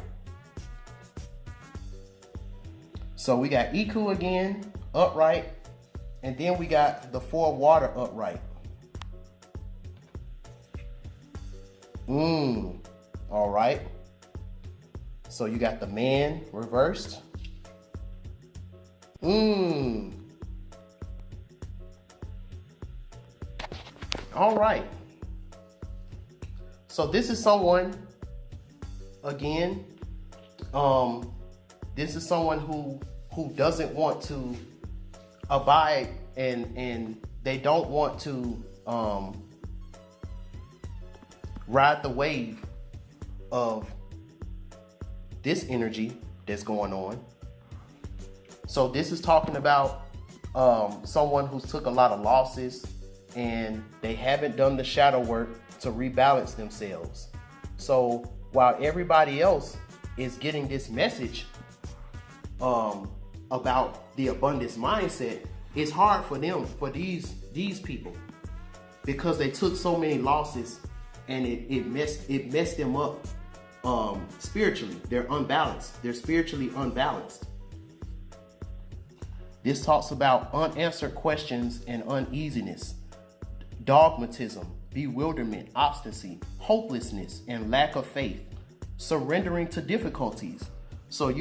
So we got Iku again, upright, and then we got the 4 of water upright. All right. So you got the man reversed. All right. So this is someone, again, this is someone who doesn't want to abide and they don't want to ride the wave of this energy that's going on. So this is talking about someone who's took a lot of losses and they haven't done the shadow work to rebalance themselves. So while everybody else is getting this message about the abundance mindset, it's hard for them, for these people, because they took so many losses and it messed them up spiritually. They're unbalanced. They're spiritually unbalanced. This talks about unanswered questions and uneasiness, dogmatism, bewilderment, obstinacy, hopelessness, and lack of faith, surrendering to difficulties. So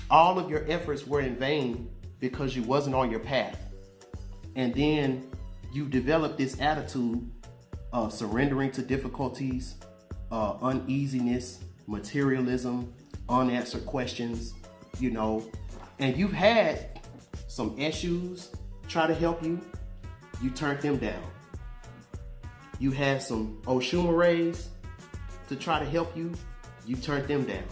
all of your efforts were in vain because you wasn't on your path. And then you develop this attitude of surrendering to difficulties, uneasiness, materialism, unanswered questions, you know, and you've had some issues try to help you, you turned them down. You had some Oshumarays to try to help you, you turned them down.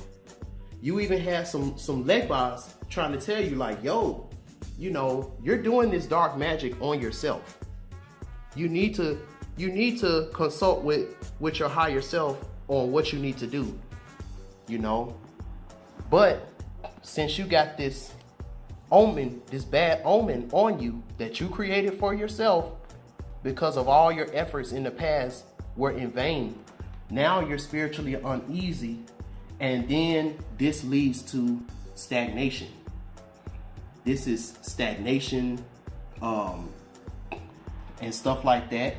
You even had some Legbots trying to tell you like, yo, you know, you're doing this dark magic on yourself. You need to consult with your higher self on what you need to do, you know. But since you got this omen, this bad omen on you that you created for yourself because of all your efforts in the past were in vain, now you're spiritually uneasy, and then this leads to stagnation. This is stagnation and stuff like that,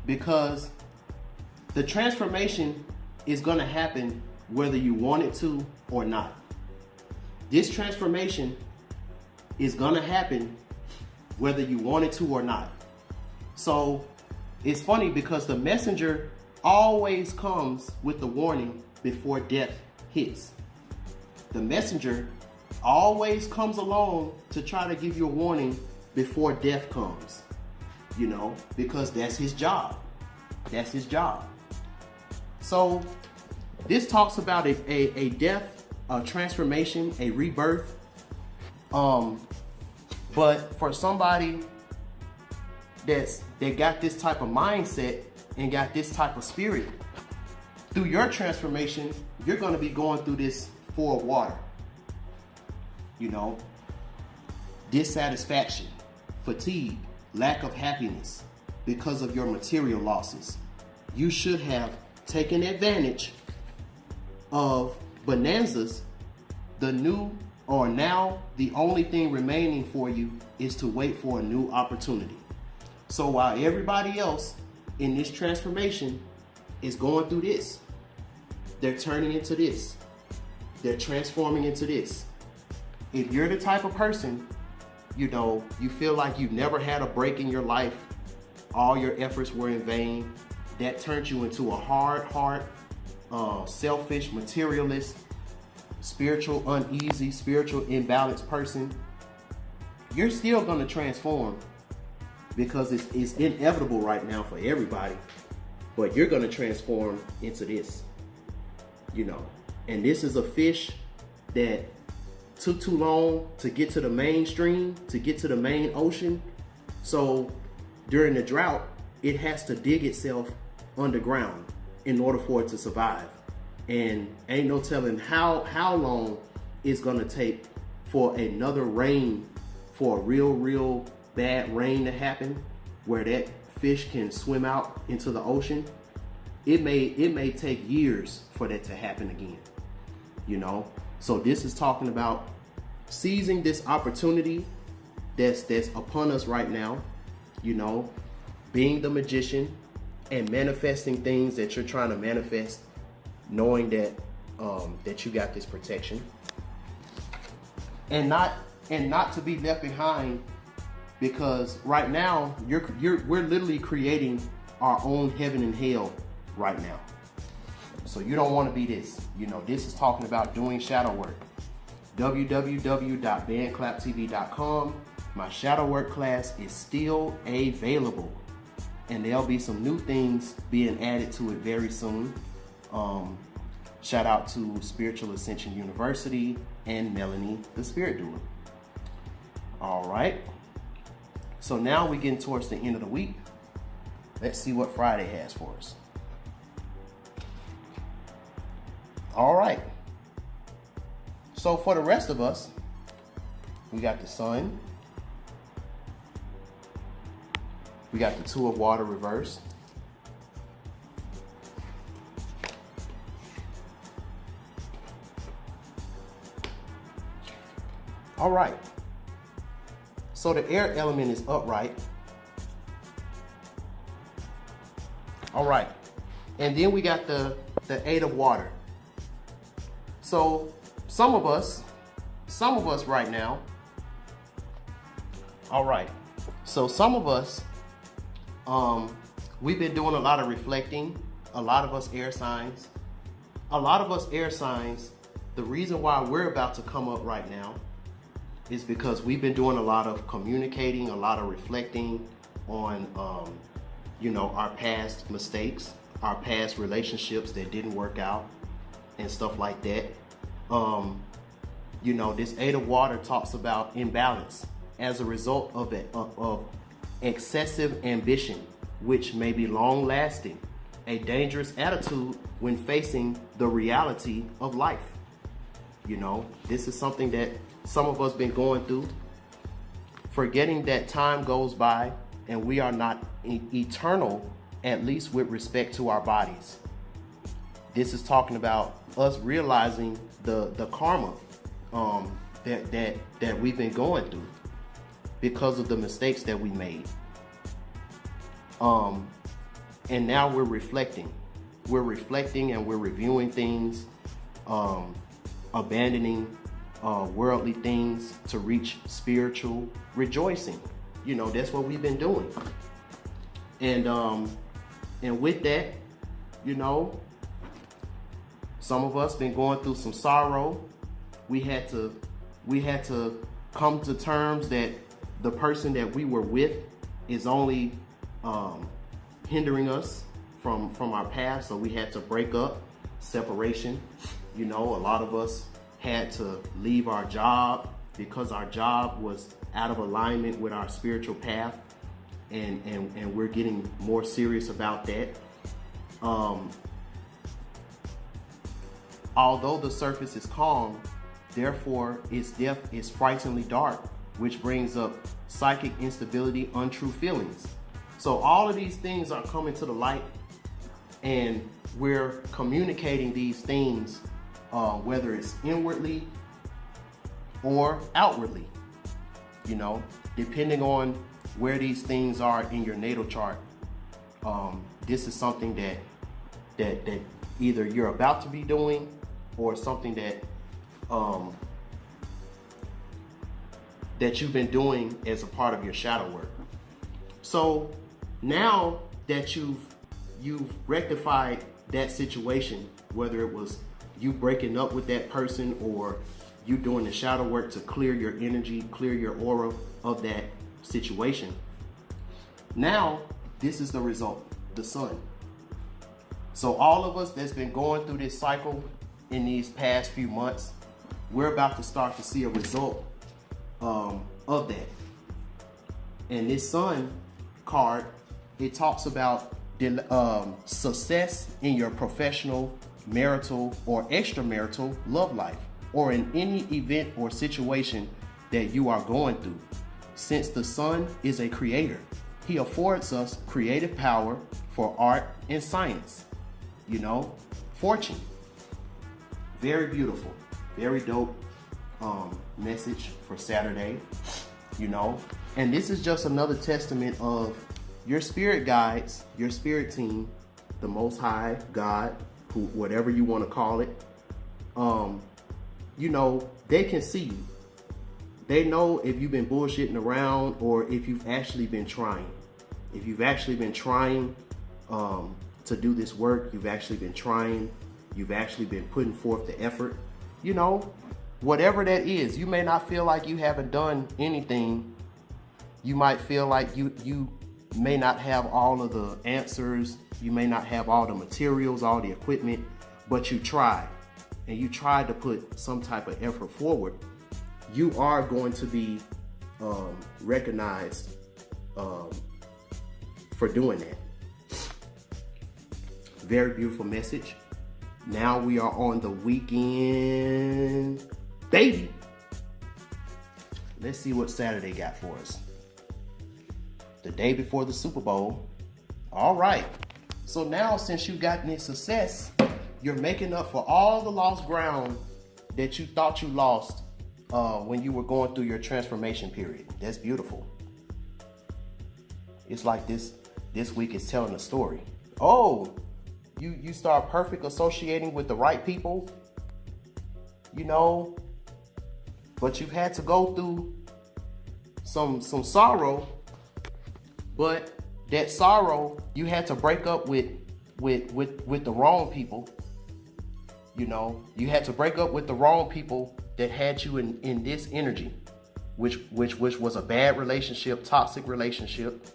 because the transformation is going to happen whether you want it to or not. This transformation is going to happen whether you want it to or not. So it's funny because the messenger always comes with the warning before death hits. The messenger always comes along to try to give you a warning before death comes, you know, because that's his job. That's his job. So this talks about a death, a transformation, a rebirth. But for somebody that got this type of mindset and got this type of spirit, through your transformation, you're going to be going through this 4 of water. You know, dissatisfaction, fatigue, lack of happiness because of your material losses. You should have taken advantage of bonanzas. The new, or now the only thing remaining for you is to wait for a new opportunity. So while everybody else in this transformation is going through this, they're turning into this. They're transforming into this. If you're the type of person, you know, you feel like you've never had a break in your life, all your efforts were in vain, that turned you into a hard heart, selfish, materialist, spiritual uneasy, spiritual imbalanced person, you're still going to transform, because it's inevitable right now for everybody. but you're going to transform into this, you know. And this is a fish that took too long to get to the mainstream, to get to the main ocean. So during the drought, it has to dig itself underground in order for it to survive. And ain't no telling how long it's gonna take for another rain, for a real bad rain to happen, where that fish can swim out into the ocean. It may take years for that to happen again, you know. So this is talking about seizing this opportunity that's upon us right now, you know, being the magician and manifesting things that you're trying to manifest, knowing that that you got this protection, and not to be left behind, because right now we're literally creating our own heaven and hell right now. So you don't want to be this. You know, this is talking about doing shadow work. www.bandclaptv.com. My shadow work class is still available, and there'll be some new things being added to it very soon. Shout out to Spiritual Ascension University and Melanie, the Spirit Doer. All right. So now we're getting towards the end of the week. Let's see what Friday has for us. All right. So for the rest of us, we got the Sun. We got the Two of Water reversed. All right. So the air element is upright. All right. And then we got the Eight of Water. So some of us right now. All right. So some of us, we've been doing a lot of reflecting. A lot of us air signs. The reason why we're about to come up right now is because we've been doing a lot of communicating, a lot of reflecting on, you know, our past mistakes, our past relationships that didn't work out and stuff like that. You know, this Eight of Water talks about imbalance as a result of excessive ambition, which may be long lasting, a dangerous attitude when facing the reality of life. You know, this is something that some of us been going through, forgetting that time goes by and we are not eternal, at least with respect to our bodies. This is talking about us realizing the karma that we've been going through because of the mistakes that we made. And now we're reflecting and we're reviewing things, abandoning worldly things to reach spiritual rejoicing. You know, that's what we've been doing. And with that, you know, some of us been going through some sorrow. We had to come to terms that the person that we were with is only hindering us from our past. So we had to break up, separation. You know, a lot of us had to leave our job because our job was out of alignment with our spiritual path, and we're getting more serious about that. Although the surface is calm, therefore its depth is frighteningly dark, which brings up psychic instability, untrue feelings. So all of these things are coming to the light, and we're communicating these things, whether it's inwardly or outwardly, you know, depending on where these things are in your natal chart. This is something that either you're about to be doing or something that that you've been doing as a part of your shadow work. So now that you've rectified that situation, whether it was you breaking up with that person or you doing the shadow work to clear your energy, clear your aura of that situation, now this is the result, the Sun. So all of us that's been going through this cycle in these past few months, we're about to start to see a result of that. And this Sun card, it talks about success in your professional, marital, or extramarital love life, or in any event or situation that you are going through. Since the Sun is a creator, he affords us creative power for art and science. You know, fortune. Very beautiful, very dope message for Saturday, you know. And this is just another testament of your spirit guides, your spirit team, the Most High, God, who, whatever you want to call it. You know, they can see you. They know if you've been bullshitting around or if you've actually been trying. If you've actually been trying to do this work, you've actually been trying, you've actually been putting forth the effort, you know, whatever that is. You may not feel like you haven't done anything. You might feel like you may not have all of the answers. You may not have all the materials, all the equipment, but you tried. And you tried to put some type of effort forward. You are going to be recognized for doing that. Very beautiful message. Now we are on the weekend, baby. Let's see what Saturday got for us. The day before the Super Bowl. All right. So now, since you've gotten this success, you're making up for all the lost ground that you thought you lost when you were going through your transformation period. That's beautiful. It's like this week is telling a story. Oh, you start perfect associating with the right people, you know, but you've had to go through some sorrow, but that sorrow, you had to break up with the wrong people. You know, you had to break up with the wrong people that had you in this energy, which was a bad relationship, toxic relationship.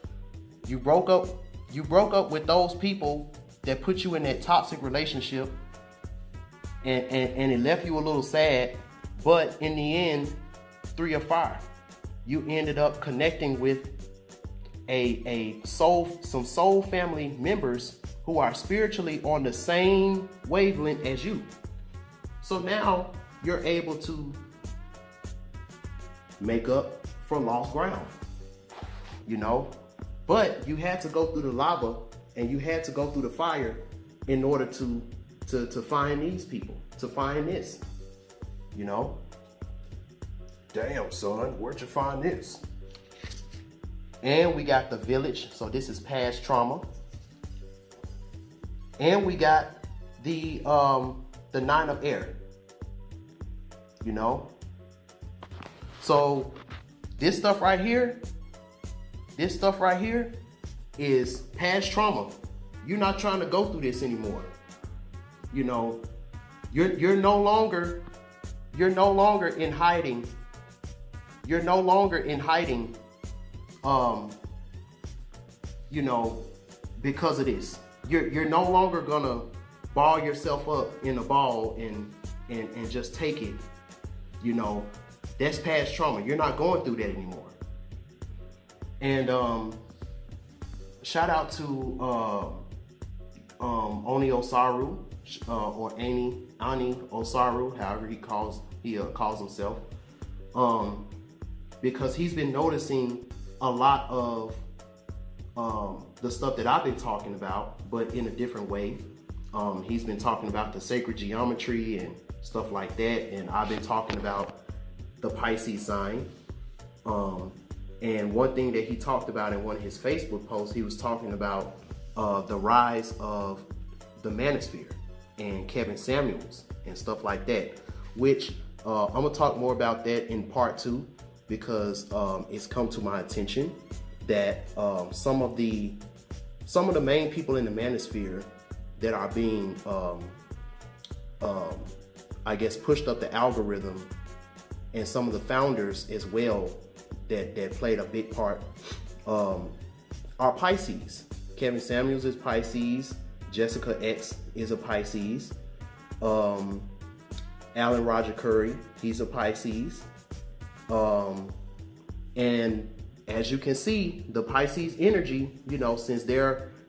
You broke up with those people that put you in that toxic relationship, and it left you a little sad. But in the end, 3 of fire, you ended up connecting with some soul family members who are spiritually on the same wavelength as you. So now you're able to make up for lost ground, you know. But you had to go through the lava and you had to go through the fire in order to find these people, to find this, you know. Damn, son, where'd you find this? And we got the Village, so this is past trauma. And we got the 9 of Air, you know. So this stuff right here is past trauma. You're not trying to go through this anymore. You know, you're no longer in hiding. You're no longer in hiding. You know, because of this. You're no longer gonna ball yourself up in a ball and just take it. You know, that's past trauma. You're not going through that anymore. And shout out to Oni Osaru, or Ani Osaru, however he calls himself, because he's been noticing a lot of the stuff that I've been talking about, but in a different way. He's been talking about the sacred geometry and stuff like that, and I've been talking about the Pisces sign. And one thing that he talked about in one of his Facebook posts, he was talking about the rise of the manosphere and Kevin Samuels and stuff like that, which I'm gonna talk more about that in part 2, because it's come to my attention that some of the main people in the manosphere that are being I guess pushed up the algorithm, and some of the founders as well that played a big part are Pisces. Kevin Samuels is Pisces, Jessica X is a Pisces. Alan Roger Curry, he's a Pisces. And as you can see, the Pisces energy,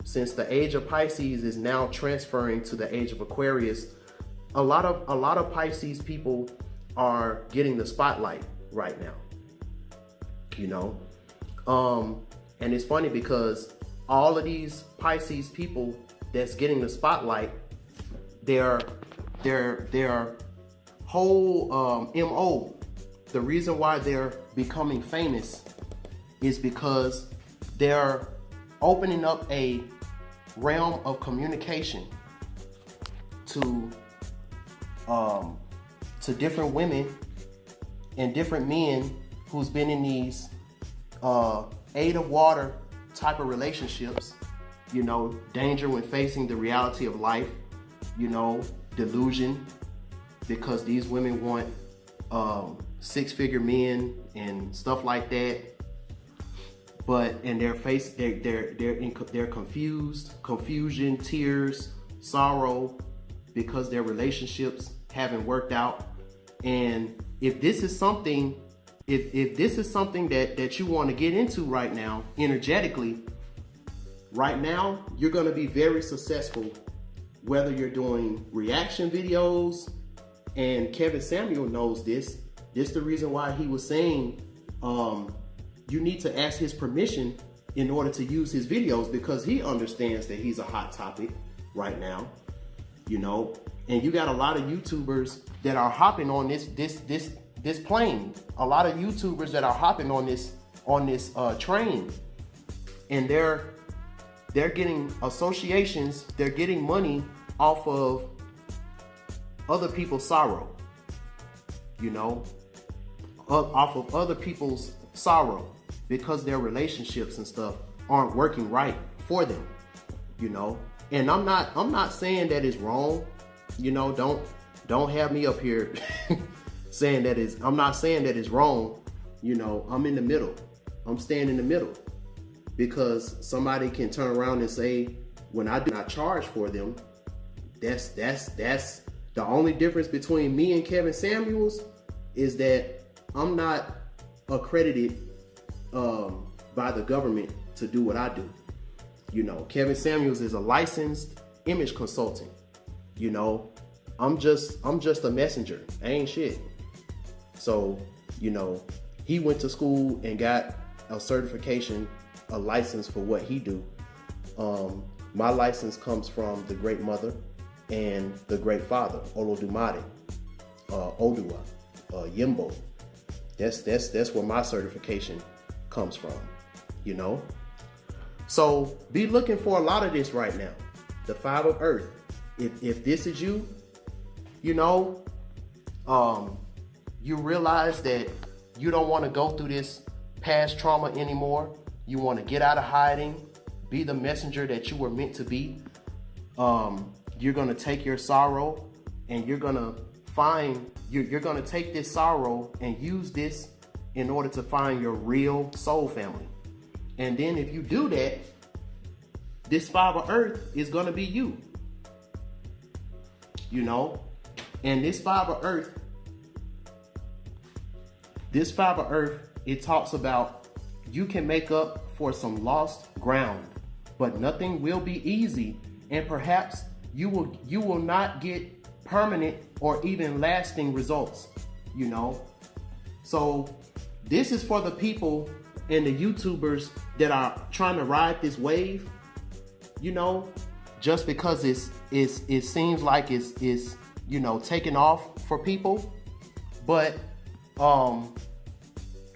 since the age of Pisces is now transferring to the age of Aquarius, a lot of Pisces people are getting the spotlight right now. And it's funny because all of these Pisces people that's getting the spotlight, their whole MO, the reason why they're becoming famous is because they're opening up a realm of communication to different women and different men who's been in these aid of water type of relationships, danger when facing the reality of life, delusion, because these women want six-figure men and stuff like that. They're confusion, tears, sorrow, because their relationships haven't worked out. And if this is something, if this is something that you want to get into right now, energetically, right now, you're going to be very successful, whether you're doing reaction videos, and Kevin Samuel knows this. This is the reason why he was saying, you need to ask his permission in order to use his videos, because he understands that he's a hot topic right now, and you got a lot of YouTubers that are hopping on this plane, a lot of YouTubers that are hopping on this train, and they're getting associations, they're getting money off of other people's sorrow, off of other people's sorrow, because their relationships and stuff aren't working right for them, and I'm not saying that it's wrong, don't have me up here saying that I'm not saying that it's wrong, I'm in the middle, I'm staying in the middle, because somebody can turn around and say, when I do not charge for them, that's the only difference between me and Kevin Samuels is that I'm not accredited by the government to do what I do. Kevin Samuels is a licensed image consultant. I'm just a messenger. I ain't shit. So, he went to school and got a certification, a license for what he do. My license comes from the Great Mother and the Great Father, Olodumare, Odua, Yimbo. That's where my certification comes from, So be looking for a lot of this right now. The 5 of Earth. If this is you, you realize that you don't want to go through this past trauma anymore. You want to get out of hiding, be the messenger that you were meant to be. You're going to take your sorrow and you're going to take this sorrow and use this in order to find your real soul family. And then if you do that, this 5 of Earth is going to be you. And this 5 of Earth, it talks about you can make up for some lost ground, but nothing will be easy, and perhaps you will not get permanent or even lasting results, So this is for the people and the YouTubers that are trying to ride this wave, just because it seems like it's taking off for people. But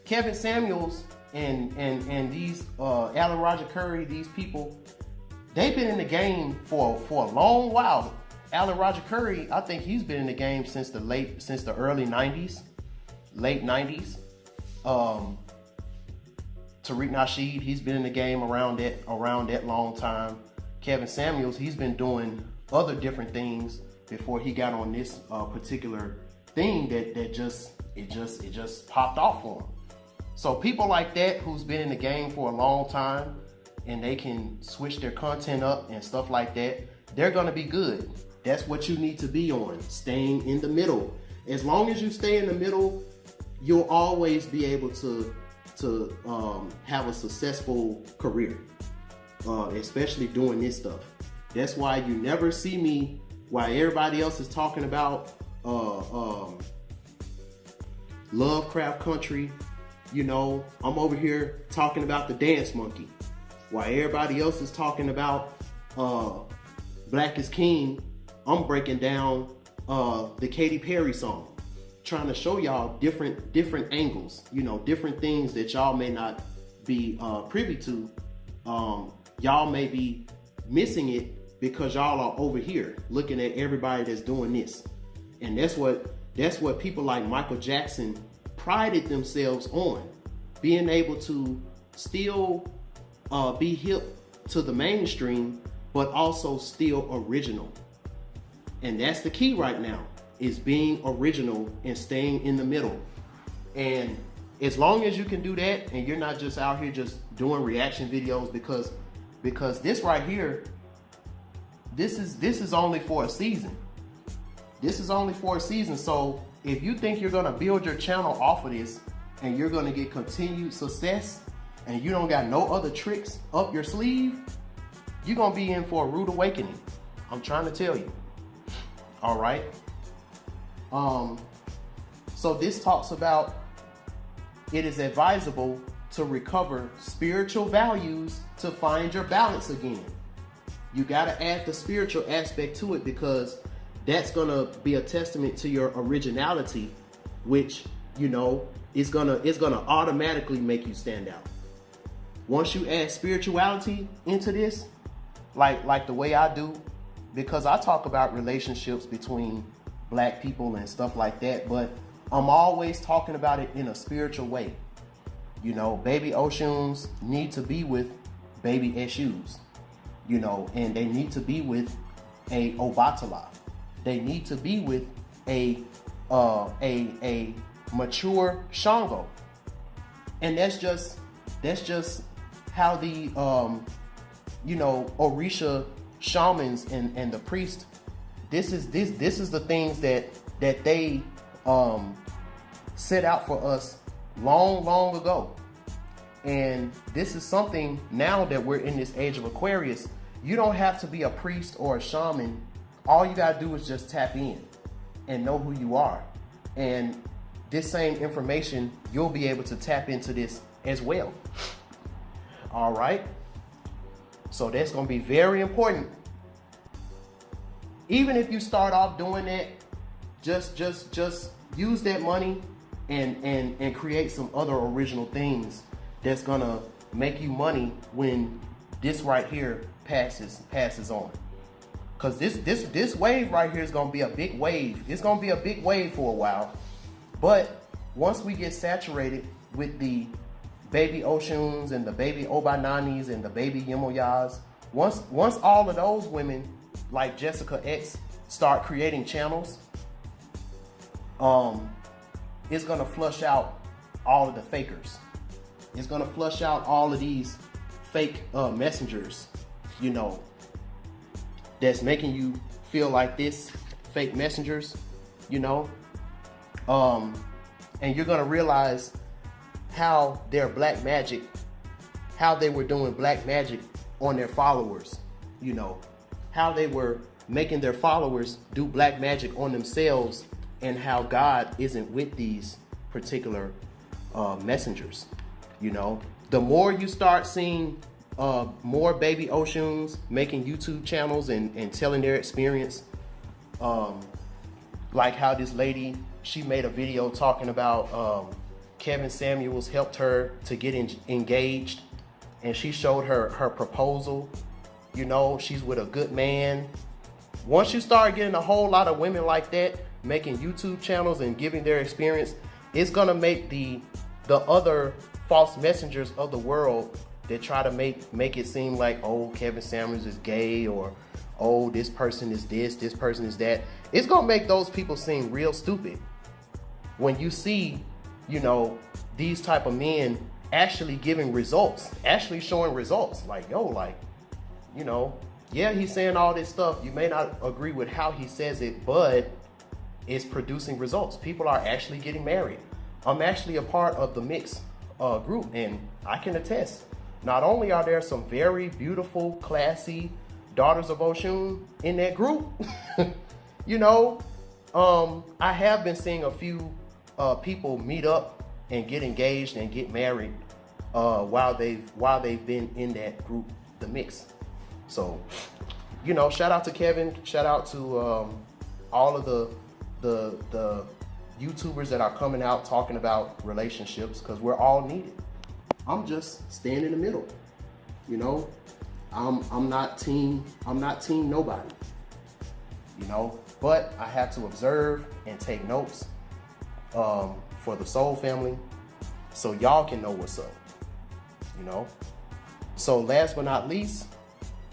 Kevin Samuels and these Alan Roger Curry, these people, they've been in the game for a long while. Alan Roger Curry, I think he's been in the game since the early 90s, late 90s. Tariq Nasheed, he's been in the game around that long time. Kevin Samuels, he's been doing other different things before he got on this particular thing that just popped off for him. So people like that who's been in the game for a long time and they can switch their content up and stuff like that, they're going to be good. That's what you need to be on, staying in the middle. As long as you stay in the middle, you'll always be able to have a successful career, especially doing this stuff. That's why you never see me while everybody else is talking about Lovecraft Country. You know, I'm over here talking about the Dance Monkey, while everybody else is talking about Black is King. I'm breaking down the Katy Perry song, trying to show y'all different angles, you know, different things that y'all may not be privy to. Y'all may be missing it because y'all are over here looking at everybody that's doing this. And that's what people like Michael Jackson prided themselves on, being able to still be hip to the mainstream, but also still original. And that's the key right now, is being original and staying in the middle. And as long as you can do that, and you're not just out here just doing reaction videos, because this right here, this is only for a season. This is only for a season. So if you think you're gonna build your channel off of this and you're gonna get continued success and you don't got no other tricks up your sleeve, you're gonna be in for a rude awakening. I'm trying to tell you. All right. So this talks about it is advisable to recover spiritual values to find your balance again. You got to add the spiritual aspect to it, because that's going to be a testament to your originality, which, you know, is going to automatically make you stand out. Once you add spirituality into this, like the way I do, because I talk about relationships between Black people and stuff like that, but I'm always talking about it in a spiritual way. You know, baby Oshun's need to be with baby Eshus, you know, and they need to be with a Obatala. They need to be with a mature Shango. And that's just how the you know, Orisha shamans and the priest, this is the things that they set out for us long ago. And this is something, now that we're in this age of Aquarius, you don't have to be a priest or a shaman. All you gotta do is just tap in and know who you are. And this same information, you'll be able to tap into this as well. All right. So that's going to be very important. Even if you start off doing that, just use that money and create some other original things that's going to make you money when this right here passes on. Because this wave right here is going to be a big wave. It's going to be a big wave for a while. But once we get saturated with the baby Oshuns and the baby Obananis and the baby Yemoyas, once all of those women like Jessica X start creating channels, it's gonna flush out all of the fakers. It's gonna flush out all of these fake messengers, you know, that's making you feel like this, fake messengers, you know, and you're gonna realize how their black magic, how they were doing black magic on their followers, you know, how they were making their followers do black magic on themselves, and how God isn't with these particular messengers. You know, the more you start seeing more baby Oshuns making YouTube channels and telling their experience, like how this lady, she made a video talking about Kevin Samuels helped her to get engaged, and she showed her proposal. You know, she's with a good man. Once you start getting a whole lot of women like that making YouTube channels and giving their experience, it's gonna make the other false messengers of the world that try to make it seem like, oh, Kevin Samuels is gay, or oh, this person is this person is that. It's gonna make those people seem real stupid when you see, you know, these type of men actually giving results, actually showing results. Like, yo, like, you know, yeah, he's saying all this stuff. You may not agree with how he says it, but it's producing results. People are actually getting married. I'm actually a part of the mix group, and I can attest. Not only are there some very beautiful, classy daughters of Oshun in that group, you know, I have been seeing a few people meet up and get engaged and get married while they've been in that group, the mix. So, you know, shout out to Kevin, shout out to all of the YouTubers that are coming out talking about relationships, because we're all needed. I'm just staying in the middle. You know, I'm not team nobody. You know, but I have to observe and take notes for the Soul family, so y'all can know what's up. You know. So last but not least,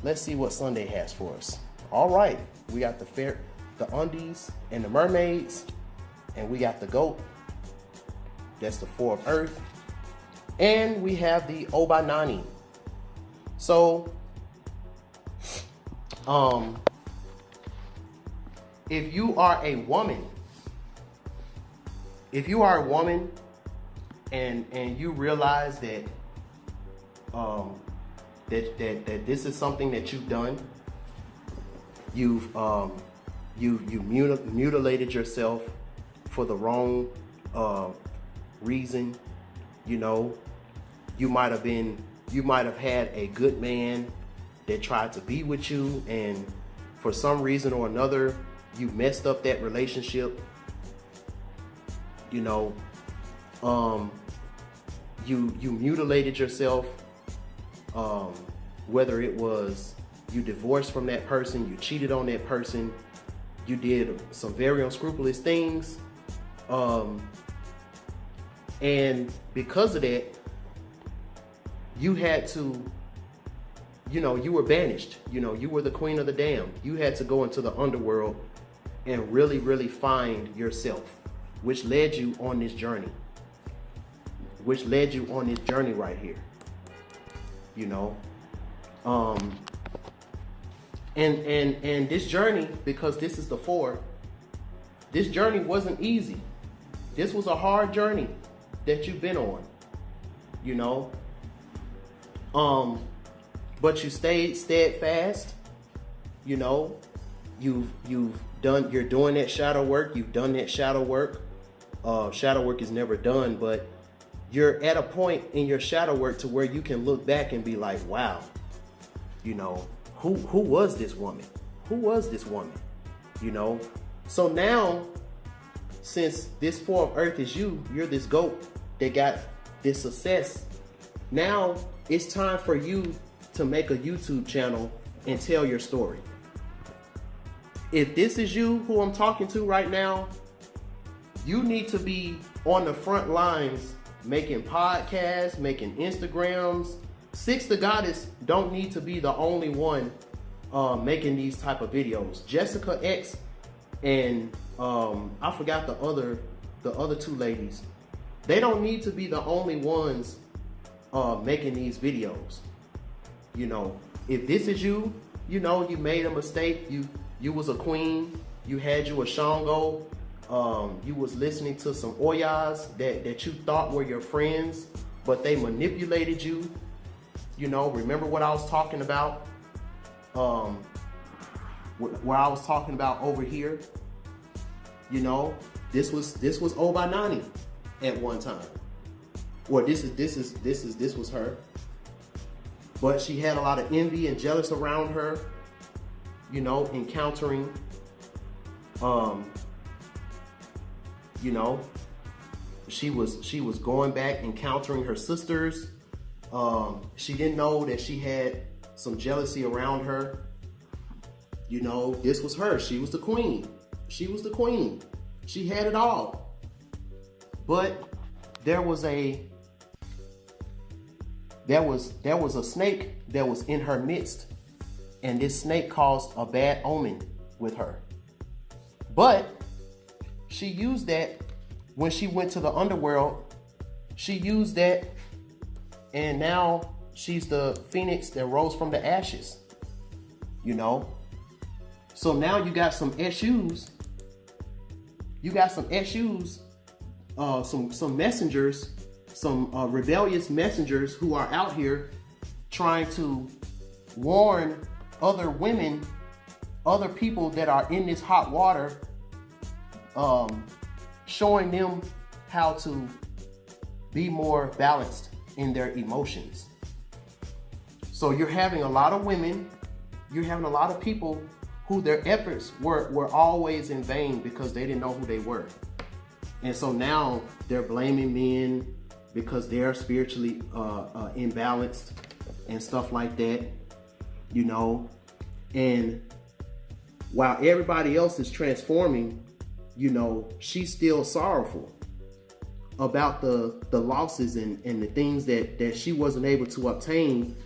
let's see what Sunday has for us. All right, we got the undies and the mermaids, and we got the goat. That's the 4 of Earth, and we have the Obanani. So, if you are a woman, and you realize that that this is something that you've done, you've mutilated yourself for the wrong reason. You know, you might have had a good man that tried to be with you, and for some reason or another you messed up that relationship. You know, you mutilated yourself, whether it was you divorced from that person, you cheated on that person, you did some very unscrupulous things, and because of that, you had to, you know, you were banished. You know, you were the queen of the damned. You had to go into the underworld and really, really find yourself, which led you on this journey. Right here. You know, and this journey, because this is the 4, this journey wasn't easy. This was a hard journey that you've been on, you know, but you stayed steadfast. You know, you're doing that shadow work. You've done that shadow work. Shadow work is never done, but you're at a point in your shadow work to where you can look back and be like, wow, you know, who was this woman? Who was this woman? You know, so now, since this 4 of Earth is you're this goat that got this success. Now it's time for you to make a YouTube channel and tell your story. If this is you who I'm talking to right now, you need to be on the front lines, making podcasts, making Instagrams. Six the Goddess don't need to be the only one making these type of videos. Jessica X and I forgot the other 2 ladies. They don't need to be the only ones making these videos. You know, if this is you, you know, you made a mistake. You was a queen. You had you a Shango. You was listening to some Oyas that you thought were your friends, but they manipulated you. You know, remember what I was talking about? Where I was talking about over here. You know, this was Obanani at one time. Or this was her. But she had a lot of envy and jealous around her. You know, encountering you know, she was going back, encountering her sisters. She didn't know that she had some jealousy around her. You know, this was her. She was the queen. She was the queen. She had it all. But there was a snake that was in her midst, and this snake caused a bad omen with her. But she used that when she went to the underworld. She used that, and now she's the phoenix that rose from the ashes. You you know. So now you got some issues. You got some issues, some messengers, some rebellious messengers who are out here trying to warn other women, other people that are in this hot water, showing them how to be more balanced in their emotions. So you're having a lot of women, you're having a lot of people who their efforts were always in vain because they didn't know who they were. And so now they're blaming men because they're spiritually imbalanced and stuff like that, you know. And while everybody else is transforming, you know, she's still sorrowful about the losses and the things that she wasn't able to obtain.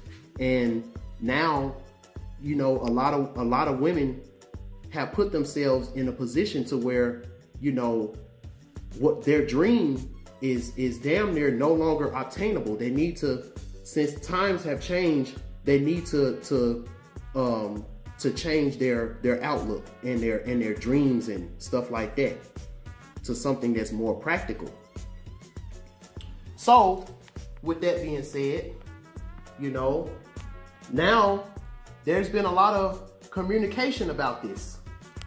And now, you know, a lot of women have put themselves in a position to where, you know, what their dream is damn near no longer obtainable. They need to, since times have changed, they need to change their outlook and their dreams and stuff like that to something that's more practical. So, with that being said, you know, now there's been a lot of communication about this,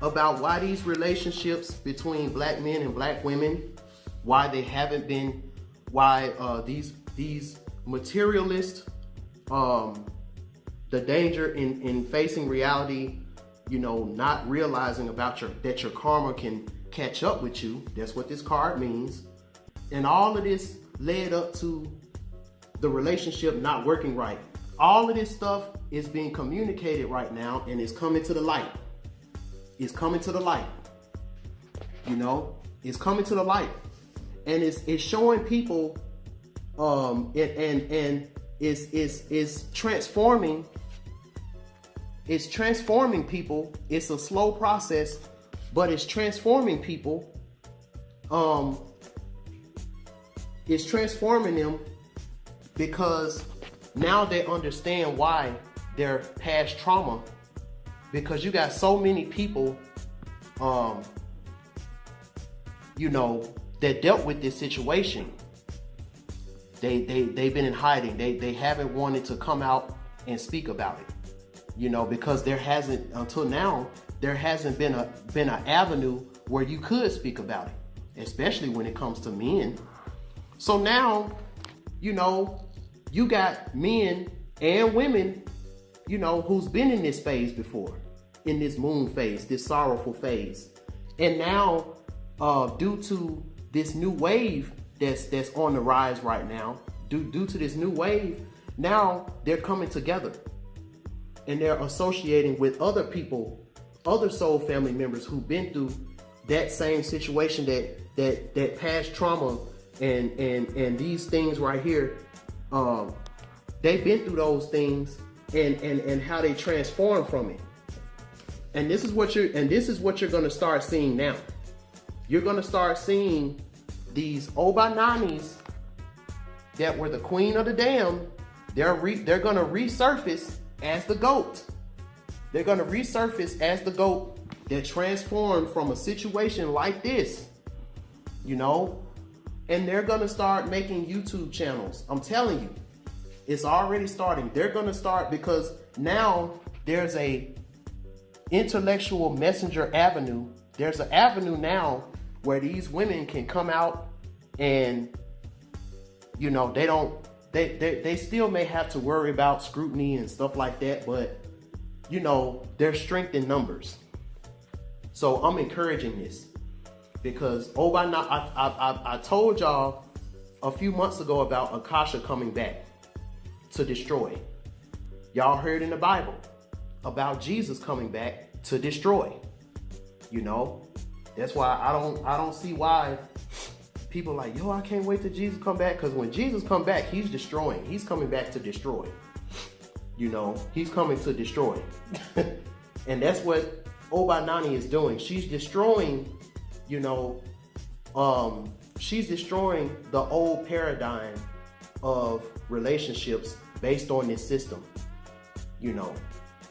about why these relationships between black men and black women, why they haven't been, why these materialists, the danger in facing reality, you know, not realizing about that your karma can catch up with you. That's what this card means. And all of this led up to the relationship not working right. All of this stuff is being communicated right now, and it's coming to the light. It's coming to the light. You know, it's coming to the light, and it's showing people, and it's transforming. It's transforming people. It's a slow process, but it's transforming people. It's transforming them because now they understand why their past trauma, because you got so many people, you know, that dealt with this situation. They've been in hiding. They haven't wanted to come out and speak about it, you know, because there hasn't, until now, there hasn't been an avenue where you could speak about it, especially when it comes to men. So now, you know, you got men and women, you know, who's been in this phase before, in this moon phase, this sorrowful phase. And now, due to this new wave that's on the rise right now, due to this new wave, now they're coming together and they're associating with other people, other soul family members who've been through that same situation, that past trauma and these things right here. They've been through those things and how they transform from it. And this is what you're going to start seeing now. You're going to start seeing these Obananis that were the queen of the dam. They're going to resurface as the goat. They're going to resurface as the goat that transformed from a situation like this, you know, and they're going to start making YouTube channels. I'm telling you, it's already starting. They're going to start because now there's a intellectual messenger avenue. There's an avenue now where these women can come out and, you know, they still may have to worry about scrutiny and stuff like that, but, you know, there's strength in numbers. So I'm encouraging this because I told y'all a few months ago about Akasha coming back to destroy. Y'all heard in the Bible about Jesus coming back to destroy. You know, that's why I don't see why people are like, yo, I can't wait till Jesus come back, because when Jesus come back, he's destroying. He's coming back to destroy. You know, he's coming to destroy. And that's what Obanani is doing. She's destroying, you know, she's destroying the old paradigm of relationships based on this system, you know.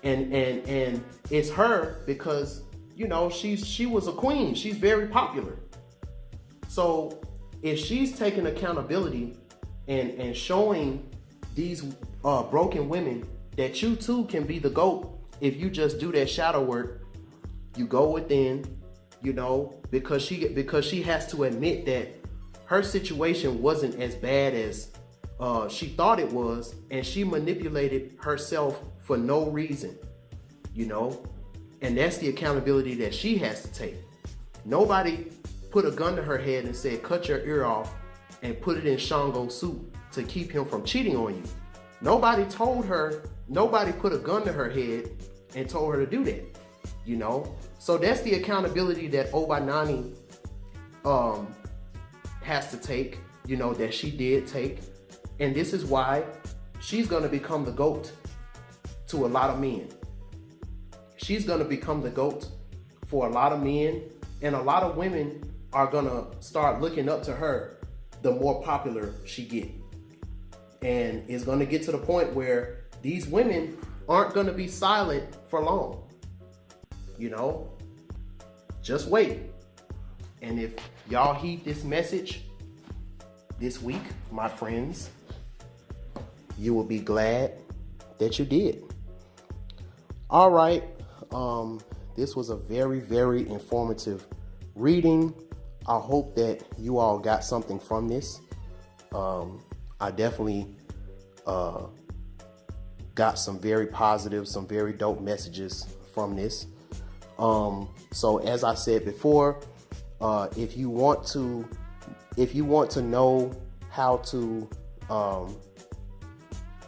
And it's her because, you know, she was a queen. She's very popular. So if she's taking accountability and showing these broken women that you too can be the GOAT if you just do that shadow work, you go within, you know, because she has to admit that her situation wasn't as bad as she thought it was, and she manipulated herself for no reason, you know, and that's the accountability that she has to take. Nobody put a gun to her head and said, cut your ear off and put it in Shango soup to keep him from cheating on you. Nobody put a gun to her head and told her to do that, you know? So that's the accountability that Obanani has to take, you know, that she did take. And this is why she's gonna become the GOAT to a lot of men. She's gonna become the GOAT for a lot of men, and a lot of women are gonna start looking up to her the more popular she get. And it's gonna get to the point where these women aren't gonna be silent for long. You know, just wait. And if y'all heed this message this week, my friends, you will be glad that you did. All right. This was a very, very informative reading. I hope that you all got something from this. I definitely got some very positive, some very dope messages from this. So as I said before, if you want to know how to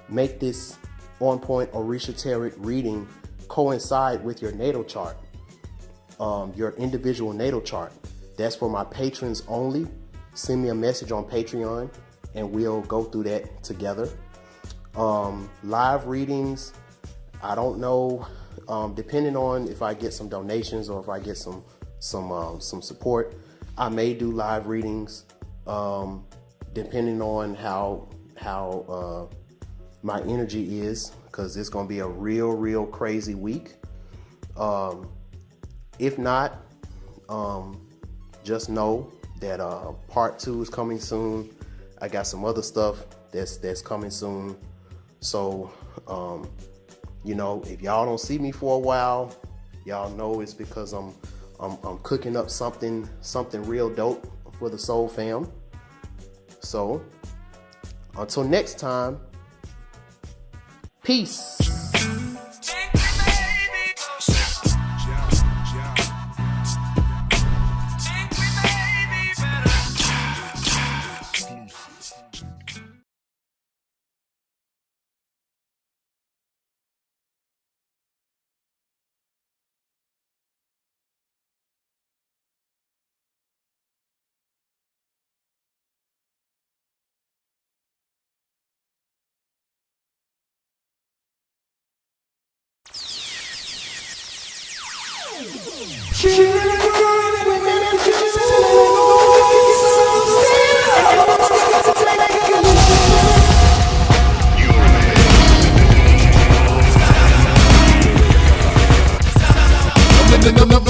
make this on point Orisha Tarot reading coincide with your natal chart, your individual natal chart, that's for my patrons only. Send me a message on Patreon and we'll go through that together. Live readings, I don't know, depending on if I get some donations or if I get some support, I may do live readings, depending on how my energy is, because it's going to be a real crazy week. If not, just know that part 2 is coming soon. I got some other stuff that's coming soon. So, you know, if y'all don't see me for a while, y'all know it's because I'm cooking up something real dope for the Soul Fam. So, until next time, peace.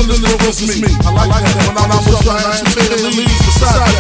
Never was me. I like that when I was trying to leave society.